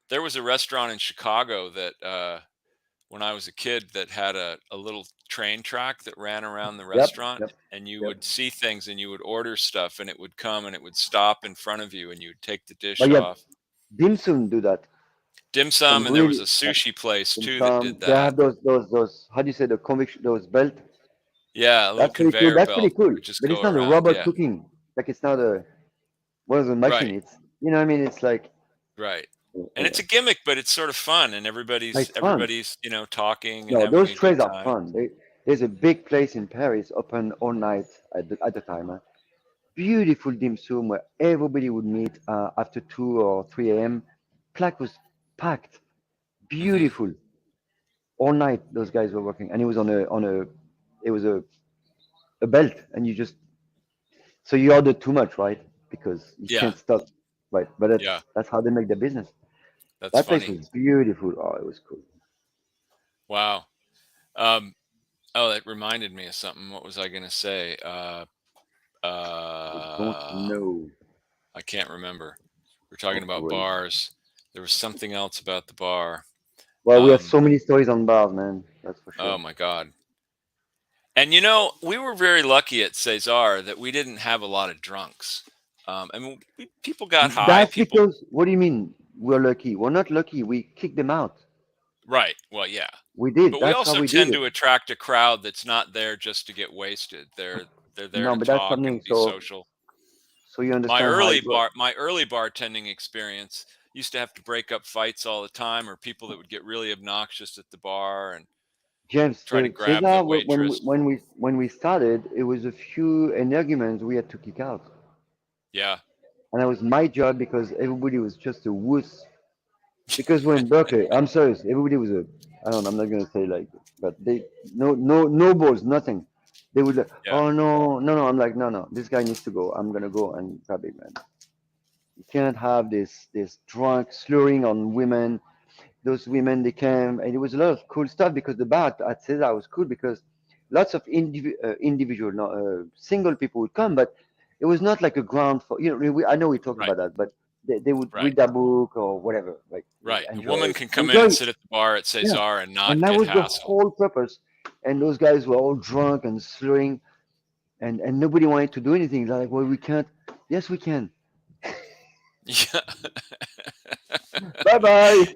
there was a restaurant in Chicago that when I was a kid that had a little train track that ran around the yep, restaurant, yep, and you yep. would see things and you would order stuff and it would come and it would stop in front of you and you'd take the dish But yeah, off. dim sum do that. Dim Some sum, and there was really a sushi place dim too that sum. did They that. have those. How do you say the conviction? Those belt. Yeah, a little That's pretty cool. conveyor That's pretty belt that cool. would just But it's go not a around. robot Yeah, cooking. Like it's not a one of the machine. right, It's what I mean. It's like right. And it's anyway. a gimmick, but it's sort of fun, and It's fun. everybody's talking and No, having those a good trays are time. fun. There's a big place in Paris open all night at the time. Huh? Beautiful dim sum where everybody would meet after 2 or 3 a.m. Clack was packed, Hmm. beautiful. All night those guys were working, and it was on a it was a belt, and you just so you order too much, right? Because you Yeah. can't stop, right? But Yeah. that's how they make their business. That's That place funny. was beautiful. Oh, it was cool. Wow. Um, oh, that reminded me of something. What was I going to say? I don't know. I can't remember. We're talking Okay, about well, bars. There was something else about the bar. well, we have Um, so many stories on bars, man. That's for oh sure. my God. And you know, we were very lucky at Cesar that we didn't have a lot of drunks. I mean, people got high. That's People, because what do you mean we're lucky? We're not lucky. We kicked them out. right? Well, yeah. We did. But we That's how also we did tend it. to attract a crowd that's not there just to get wasted. They're there No, to but that's talk something. and be So social. you understand how it works. My early bartending experience used to have to break up fights all the time, or people that would get really obnoxious at the bar and James, try to the grab the Cesar, when waitress. we started, it was a few arguments we had to kick out, Yeah. and that was my job because everybody was just a wuss. Because we're in Berkeley, I'm serious. Everybody was a, I don't know, I'm not gonna say like, but they no balls, nothing. They would like, Yeah. oh no, no, no. I'm like, no, no, this guy needs to go. I'm gonna go and grab it, man. You can't have this drunk slurring on women. Those women they came, and it was a lot of cool stuff because the bar at Cesar was cool because lots of individual, no, single people would come, but it was not like a ground for I know we talked Right. about that, but they would Right. read a book or whatever, like Right. A enjoy woman can come in enjoy and it. sit at the bar at Yeah, Cesar and and not that get was the hassled. whole purpose. And those guys were all drunk and slurring, and nobody wanted to do anything. They're like, well, we can't. Yes, we can. Yeah. Bye bye.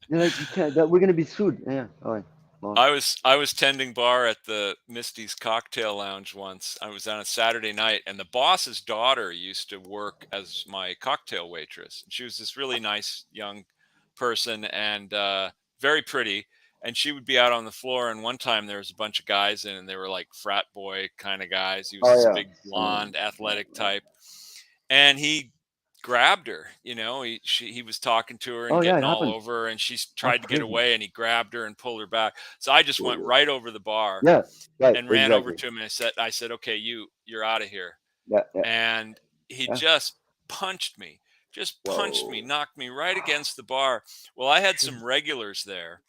They're like, you can't. That, we're gonna be sued. Yeah. All right. Well, I was tending bar at the Misty's Cocktail Lounge once. I was on a Saturday night, and the boss's daughter used to work as my cocktail waitress. She was this really nice young person and very pretty. And she would be out on the floor. And one time there was a bunch of guys in, and they were like frat boy kind of guys. He was oh this yeah. big So, blonde, athletic type, and he grabbed her. He was talking to her and oh yeah, getting it all happens. over, and she That's tried to get crazy. away, and he grabbed her and pulled her back. So I just went right over the bar Yeah. Right. and ran over Exactly. to him, and I said, okay, you're out of here. Yeah. Yeah. And he Yeah. just punched me, Whoa. knocked me right against the bar. Well, I had some regulars there,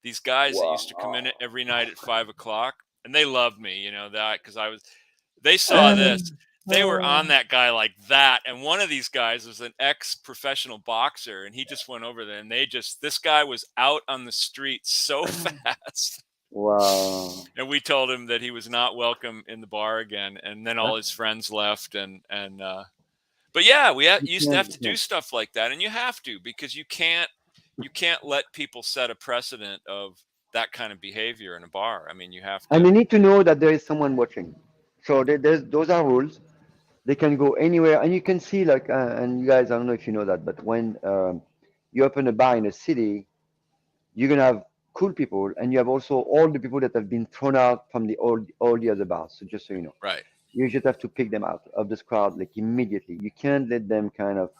these guys that used to come in Wow. every night at 5 o'clock, and they loved me, that because they saw this. They were on that guy like that. And one of these guys was an ex professional boxer, and he just went over there, and this guy was out on the street so fast. Wow. And we told him that he was not welcome in the bar again. And then all That's his friends left. But yeah, you used to can't have you to do can't. stuff like that. And you have to, because you can't let people set a precedent of that kind of behavior in a bar. I mean, you have And to. they need to know that there is someone watching. So there's those are rules. They can go anywhere, and you can see like, and you guys, I don't know if you know that, but when you open a bar in a city, you're gonna have cool people, and you have also all the people that have been thrown out from all the other bars. So just so you know, Right. you just have to pick them out of this crowd like immediately. You can't let them kind of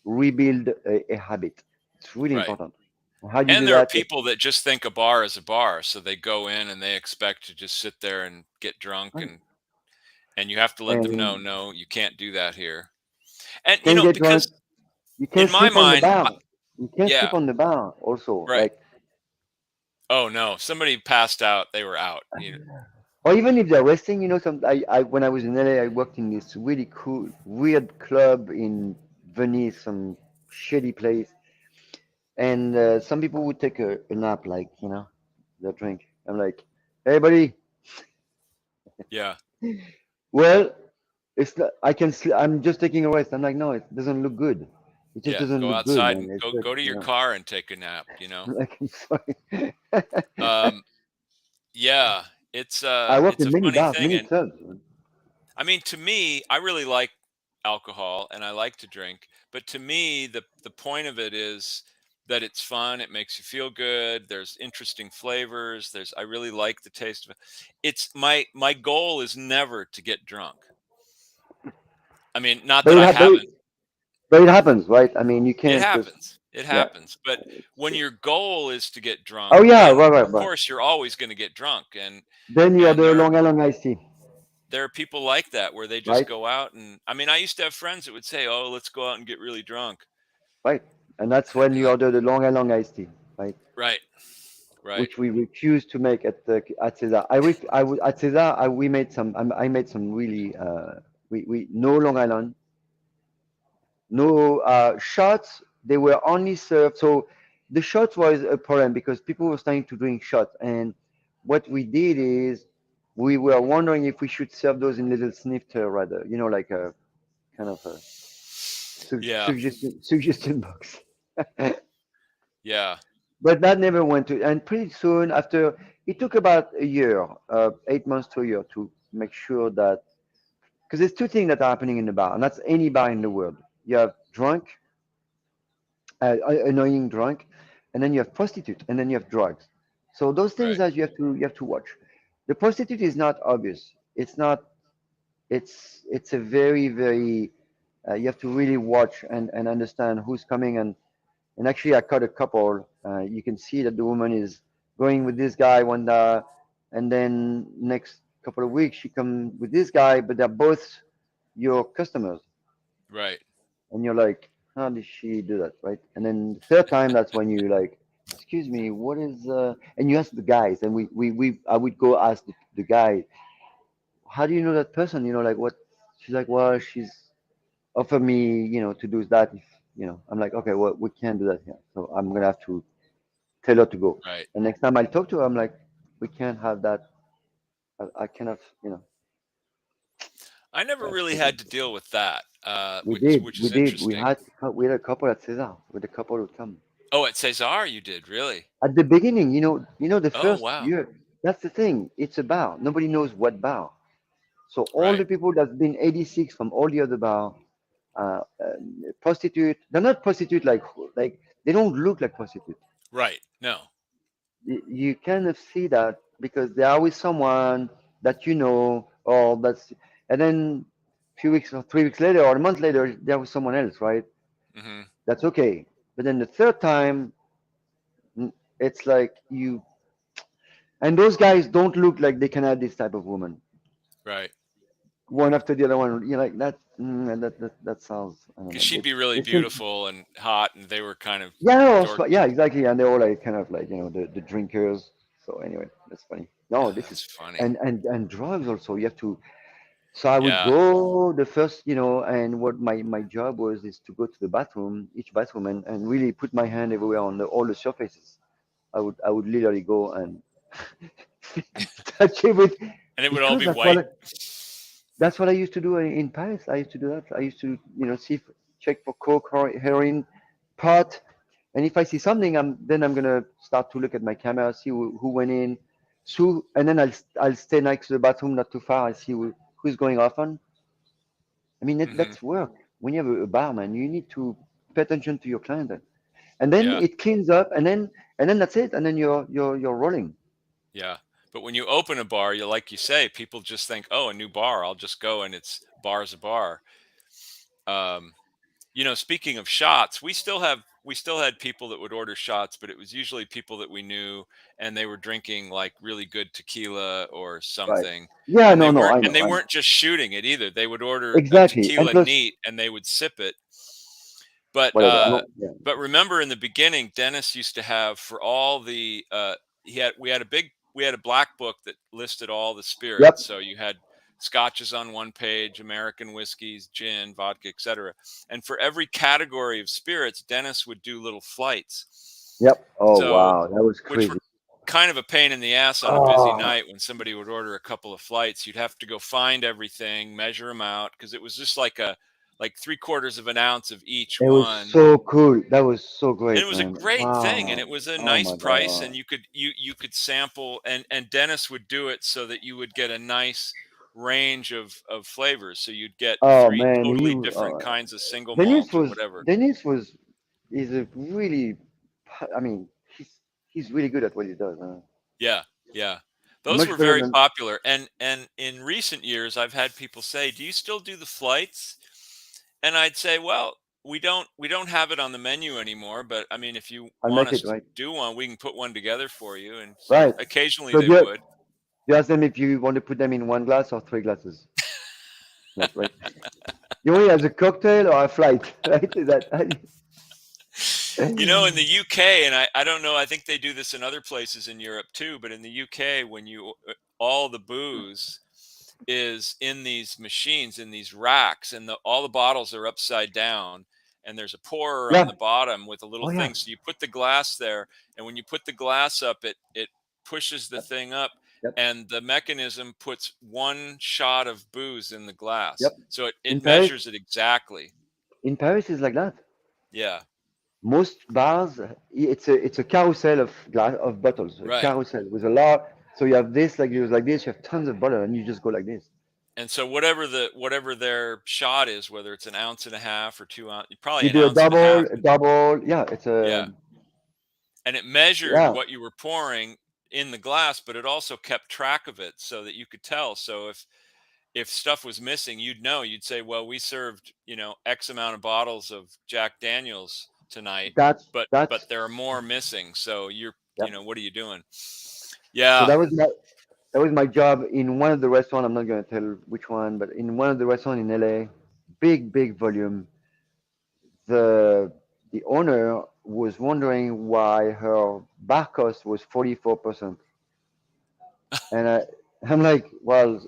rebuild a habit. It's really Right. important. How do you And do there are that? people that just think a bar is a bar, so they go in and they expect to just sit there and get drunk, and you have to let them know, And no, you can't do that here. And you can get drunk. because You in can't my sleep on the mind, bar. You can't sleep yeah, on the bar. Also, right. like, Oh no, if somebody passed out, they were out. or even if they're resting, some I when I was in LA, I worked in this really cool, weird club in Venice, some shitty place, and some people would take a nap, like their drink. I'm like, hey, buddy. Yeah, Well, it's not, I can. I'm just taking a rest. I'm like, no, it doesn't look good. It just yeah. doesn't Go look good, outside man. and It's go just, go to your car and take a nap. I'm like, I'm sorry. Um, yeah, I worked it's in a many funny bars, thing, many and clubs. I mean, to me, I really like alcohol and I like to drink, but to me, the point of it is that it's fun. It makes you feel good. There's interesting flavors. I really like the taste of it. It's my goal is never to get drunk. I mean, not But that it, I but it, haven't. But it happens, right? I mean, you It can't just, happens. It yeah. happens. But when It's, your goal is to get drunk, oh yeah, then right, right, of right. course you're always going to get drunk. Then you have And the Long Island iced tea, there are people like that where they just right? go out and I mean, I used to have friends that would say, "Oh, let's go out and get really drunk." Right. And that's when And you order the Long Island iced tea, right? right, right, Which we refuse to make at Cesar. I would at Cesar. We made some. I made some really. We no Long Island, no shots. They were only served. So the shots was a problem because people were starting to drink shots. And what we did is we were wondering if we should serve those in little snifter rather. You know, like a kind of a yeah, suggestion box. yeah, But that never went to. And pretty soon after, it took about a year, 8 months to a year to make sure that, because there's two things that are happening in the bar, and that's any bar in the world. You have drunk, annoying drunk, and then you have prostitute, and then you have drugs. So those things right, that you have to watch. The prostitute is not obvious. It's not. It's a very. You have to really watch and understand who's coming. And actually, I caught a couple. You can see that the woman is going with this guy one day, and then next couple of weeks she come with this guy, but they're both your customers, right. and you're like, how did she do that, right? And then the third time, that's when you like, excuse me, what is? And you ask the guys, and I would go ask the guy, how do you know that person? Like what? She's like, well, she's offered me, to do that. If I'm like, okay, well, we can't do that here, so I'm gonna have to tell her to go. Right. And next time I talk to her, I'm like, we can't have that. I cannot, I never that's really crazy. had to deal with that, We which did, which we is did. interesting. We had a couple at Cesar with a couple who come Oh, at Cesar, you did really? at the beginning. The Oh, first wow. year. That's the thing. It's a bar. Nobody knows what bar. So all Right, the people that's been 86 from all the other bar, prostitute. They're not prostitute like they don't look like prostitute. right. No, You kind of see that because they are with someone that or and then a few weeks or 3 weeks later or a month later, they're with someone else, right? hmm, That's okay. But then the third time, it's like and those guys don't look like they can have this type of woman, right. one after the other one. You're like that. That sounds. I don't Because know. she'd be really It seems. beautiful and hot, and they were kind of Yeah, dorky. yeah, exactly. And they're all like kind of like the drinkers. So anyway, that's funny. No, Oh, this is that's funny. and drugs also. You have to. So I would Yeah. go the first, and what my job was is to go to the bathroom, each bathroom, and really put my hand everywhere on all the surfaces. I would literally go and touch it with, And it would all because be white. that's what I used to do in Paris. I used to do that. I used to, see, check for coke, heroin, pot, and if I see something, I'm gonna start to look at my camera, see who went in, so, and then I'll stay next to the bathroom, not too far. I see who's going off on. I mean, Hmm. that's work. When you have a barman, you need to pay attention to your client, and then Yeah. it cleans up, and then that's it, and then you're rolling. Yeah. But when you open a bar, like you say, people just think, oh, a new bar. I'll just go and it's bar's a bar. Um, speaking of shots, we still had people that would order shots, but it was usually people that we knew and they were drinking like really good tequila or Right. something. Yeah. And No. No. I and know. they I know. weren't just shooting it either. They would order a Exactly. And tequila plus, neat and they would sip it. But whatever. Yeah. remember in the beginning, Dennis used to have for all the he had we had a black book that listed all the spirits. Yep. So you had scotches on one page, American whiskeys, gin, vodka, etc. And for every category of spirits, Dennis would do little flights. Yep. Oh So wow, that was which were crazy. kind of a pain in the ass on a busy Oh, night when somebody would order a couple of flights. You'd have to go find everything, measure them out because it was just like three-quarters of an ounce of each it was one, so cool. That was so and it great, was a man. great thing and Wow. it was a Oh nice my price God. and you could sample and Dennis would do it so that you would get a nice range of flavors, so you'd get Oh three man, totally different kinds of single Dennis malt or was whatever. Dennis was is a really. I mean, he's really good at what he does. Yeah, yeah, those Much were better very than. popular, and in recent years I've had people say, do you still do the flights? And I'd say, well, we don't have it on the menu anymore, but I mean, if you I'll want make us it to right. do one, we can put one together for you. And so Right. occasionally So they would. you ask them if you want to put them in one glass or three glasses. Like, right. You want it as a cocktail or a flight, right? Is that In the UK, and I don't know, I think they do this in other places in Europe too, but in the UK, when you all the booze is in these machines, in these racks, and all the bottles are upside down, and there's a pourer on yeah. the bottom with a little Oh yeah. thing. So you put the glass there, and when you put the glass up, it pushes the thing up, Yep. and the mechanism puts one shot of booze in the glass. Yep. So it In Paris, measures it exactly. in Paris is like that. Yeah, Most bars, it's a carousel of glass of bottles, a right. carousel with a lot. So you have this like it was like this. You have tons of bottle, and you just go like this. And so whatever their shot is, whether it's an ounce and a half or 2 ounce, probably You an do a ounce and a double, half. a double. Yeah, it's Yeah, a and it measured yeah. what you were pouring in the glass, but it also kept track of it so that you could tell. So if stuff was missing, you'd know. You'd say, "Well, we served X amount of bottles of Jack Daniels tonight, That's but that's there are more missing. So you're yep. what are you doing?" So Yeah. that was my job in one of the restaurants. I'm not going to tell which one, but in one of the restaurants in LA, big volume. The owner was wondering why her bar cost was 44%, and I'm like, well,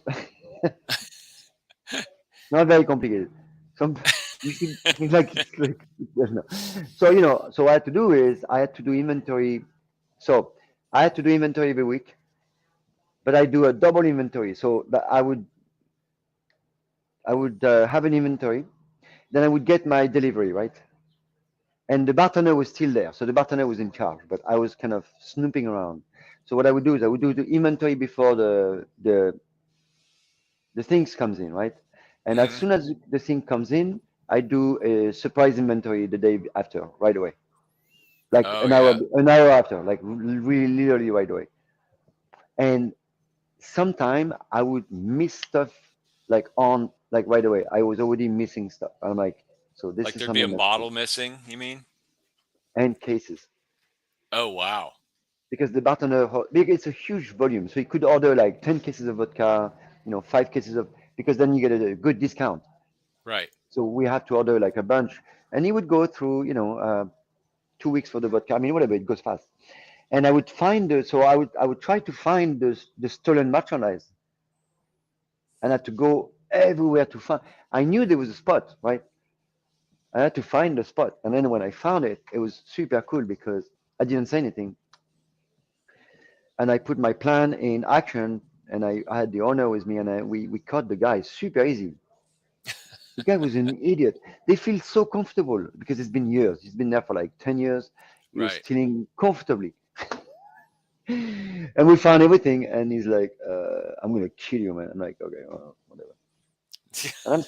not very complicated. Some you should it's like no. So so what I had to do is I had to do inventory. So I had to do inventory every week, but I do a double inventory. So that I would have an inventory, then I would get my delivery, right? And the bartender was still there, so the bartender was in charge, but I was kind of snooping around. So what I would do is I would do the inventory before the things comes in, right? And as Hmm. soon as the thing comes in, I do a surprise inventory the day after, right away, like Oh an hour yeah. an hour after, like really literally right away. And sometime I would miss stuff like on like right away. I was already missing stuff. I'm like, so this Like is there'd be a something that's bottle missing. You mean? and cases. Oh wow. Because the bartender, because it's a huge volume, so he could order like 10 cases of vodka, 5 cases of, because then you get a good discount. Right. So we have to order like a bunch, and he would go through, 2 weeks for the vodka. I mean, whatever, it goes fast. And I would find so I would try to find the stolen merchandise, and I had to go everywhere to find. I knew there was a spot, right? I had to find the spot, and then when I found it, it was super cool because I didn't say anything, and I put my plan in action, and I had the owner with me, and we caught the guy super easy. The guy was an idiot. They feel so comfortable because it's been years. He's been there for like 10 years. He was Right. stealing comfortably. And we found everything, and he's like, I'm gonna kill you, man. I'm like, okay, well, whatever. And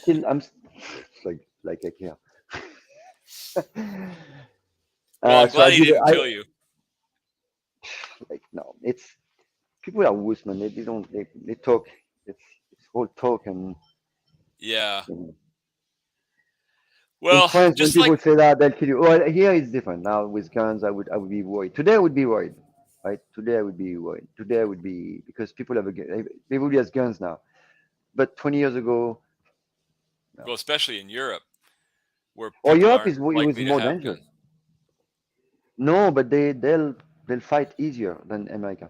like I care. Well, I'm So I glad he did. didn't kill you. Like no, it's people are wuss, man. They don't they talk. It's all talk and Yeah. you know. In Well, France, when just like people say that, they'll kill you. Well, here it's different. Now with guns, I would be worried. Today I would be worried, right? Today I would be worried. Today I would be because people have everybody has guns now. But 20 years ago, no. well, especially in Europe where Or people Europe aren't is it was likely to more have dangerous. guns. No, but they'll fight easier than America.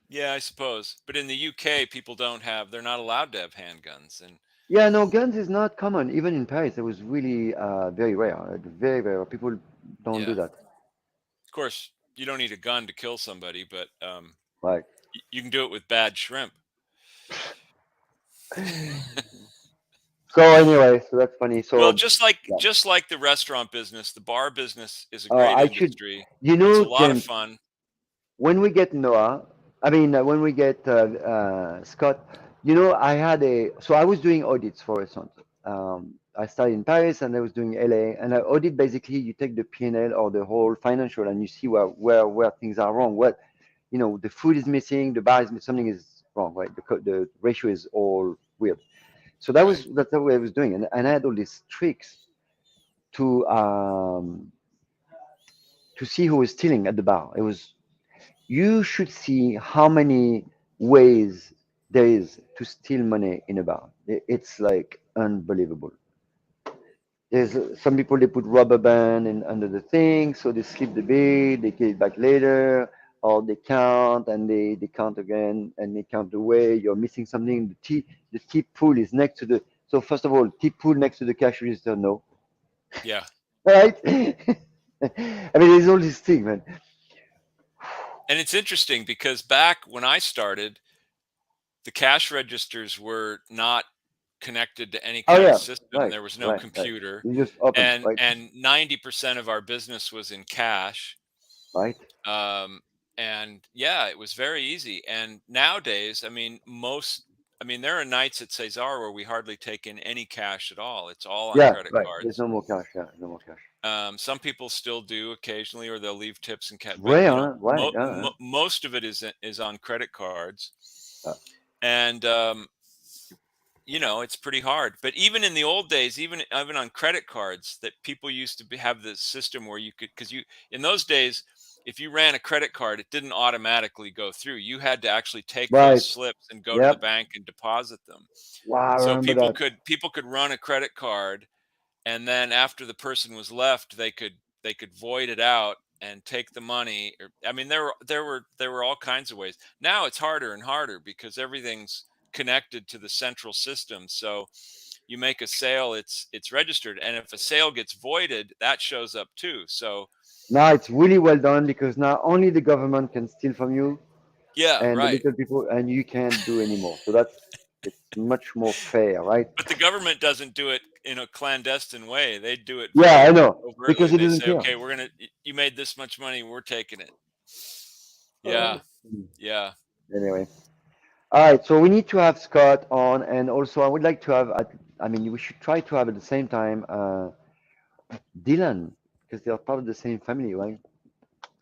Yeah, I suppose. But in the UK, people don't have, they're not allowed to have handguns. And Yeah, no, guns is not common. Even in Paris, it was really very rare. Very rare. People don't yeah, do that. of course, you don't need a gun to kill somebody, but Right. you can do it with bad shrimp. So anyway, so that's funny. Well, So yeah. just like the restaurant business, the bar business is a great I should, industry. It's a lot of James, fun. when we get Noah, I mean, when we get Scott, I had so I was doing audits for restaurants. I started in Paris and I was doing LA. And I audit basically, you take the P&L or the whole financial and you see where things are wrong. The food is missing, the bar is something is wrong, right? The ratio is all weird. So Right. that's what I was doing. And I had all these tricks. to see who was stealing at the bar. It was you should see how many ways there is to steal money in a bar. It's like unbelievable. There's some people they put rubber band in under the thing, so they slip the bid, they get it back later, or they count and they count again and they count the way you're missing something. The tip pool is next to the. So first of all, tip pool next to the cash register, no, Yeah. right? I mean, there's all these things, man. And it's interesting because back when I started, the cash registers were not connected to any Oh kind of yeah, system. right, There was no right. computer, You just open, and right, 90% of our business was in cash. right. Um, and yeah, it was very easy. And nowadays, I mean, there are nights at Cesar where we hardly take in any cash at all. It's all on Yeah, credit right. There's cards. no more cash. Yeah, no more cash. Some people still do occasionally, or they'll leave tips and cash. It's But rare, you know, huh? Right. Yeah, most of it is on credit cards, yeah. and you know, it's pretty hard. But even in the old days, even on credit cards, that people used to have the system where you could, because you in those days, if you ran a credit card, it didn't automatically go through. You had to actually take those Right. slips and go to the Yep. bank and deposit them. Wow, I So remember that. people could run a credit card, and then after the person was left, they could void it out and take the money. I mean, there were all kinds of ways. Now it's harder and harder because everything's connected to the central system. So you make a sale, it's registered, and if a sale gets voided, that shows up too. So Now it's really well done because now only the government can steal from you yeah, and the right. little people, and you can't do anymore. So that's it's much more fair, right? But the government doesn't do it in a clandestine way. They do it Yeah, I very know because overtly. he They doesn't say, care. okay, you made this much money, we're taking it. Uh, Yeah, yeah. anyway, all right. So we need to have Scott on, and also I would like to have. I mean, we should try to have at the same time Dylan because they are part of the same family, right?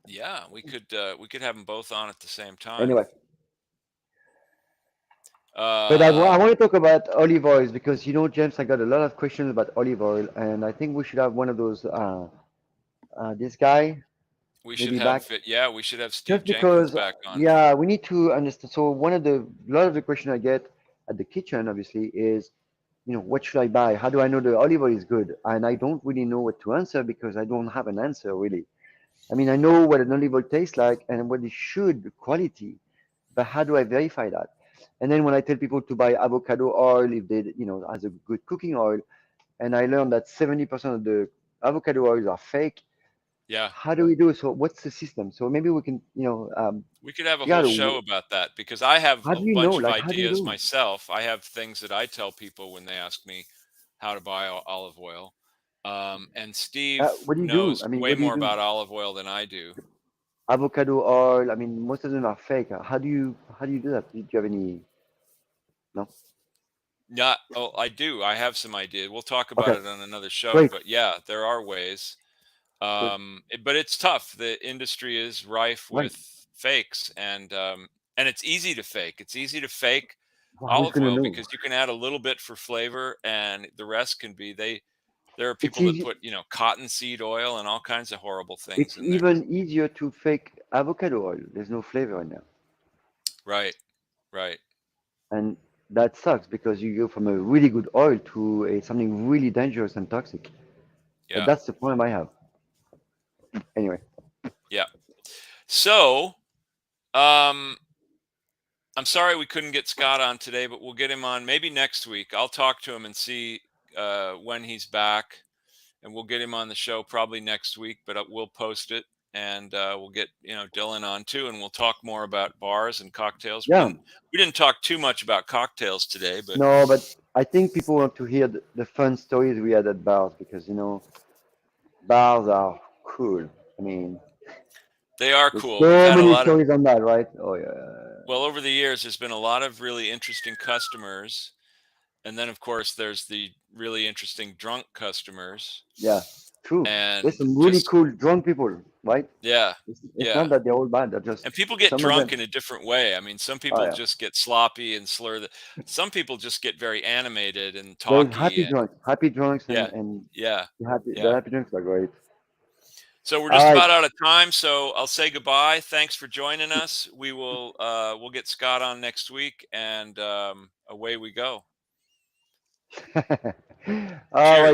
Yeah, we could have them both on at the same time. Anyway. But I Uh, want to talk about olive oils because James, I got a lot of questions about olive oil, and I think we should have one of those. This guy we should maybe back have it. Yeah, we should have Steve just Jenkins because. back on. Yeah, we need to understand. So one of the lot of the question I get at the kitchen, obviously, is what should I buy? How do I know the olive oil is good? And I don't really know what to answer because I don't have an answer really. I mean, I know what an olive oil tastes like and what it should quality, but how do I verify that? And then when I tell people to buy avocado oil, if they, as a good cooking oil, and I learned that 70% of the avocado oils are fake, Yeah, how do we do it? So what's the system? So maybe we can, we could have a figure whole out show about that because I have how a do you know? bunch of Like, how do you ideas do? myself. I have things that I tell people when they ask me how to buy olive oil. And Steve What do you do? knows I mean, way what do you more do? about olive oil than I do. Avocado oil. I mean, most of them are fake. How do you do that? Do you have any? No. Not, oh, I do. I have some idea. We'll talk about Okay, it on another show, great, but yeah, there are ways. good, But it's tough. The industry is rife right. with fakes, and it's easy to fake. It's easy to fake Wow, who's olive gonna oil know? because you can add a little bit for flavor, and the rest can be there are It's people that easy. put, cottonseed oil and all kinds of horrible things It's in there. even easier to fake avocado oil. There's no flavor in there. Right, right. And that sucks because you go from a really good oil to something really dangerous and toxic. But Yeah, that's the problem I have. Anyway, yeah. So, um, I'm sorry we couldn't get Scott on today, but we'll get him on maybe next week. I'll talk to him and see when he's back, and we'll get him on the show probably next week. But we'll post it, and we'll get Dylan on too, and we'll talk more about bars and cocktails. yeah, We didn't talk too much about cocktails today, but no, but I think people want to hear the fun stories we had at bars because bars are cool. I mean, they are there's cool. We've so had a many lot of stories on that, right? Oh yeah, well over the years. There's been a lot of really interesting customers, and then of course there's the really interesting drunk customers. yeah. True. There's and some really just cool drunk people, right? yeah, It's yeah. not that they're all bad. They're just And people get some of drunk them. in a different way. I mean, some Oh people yeah, just get sloppy and slur the. Some people just get very animated and there's talky and happy drunks, yeah, and yeah, the yeah. happy drinks are great. So we're All just right. about out of time. So I'll say goodbye. Thanks for joining us. We'll get Scott on next week, and away we go. All right. Cheers.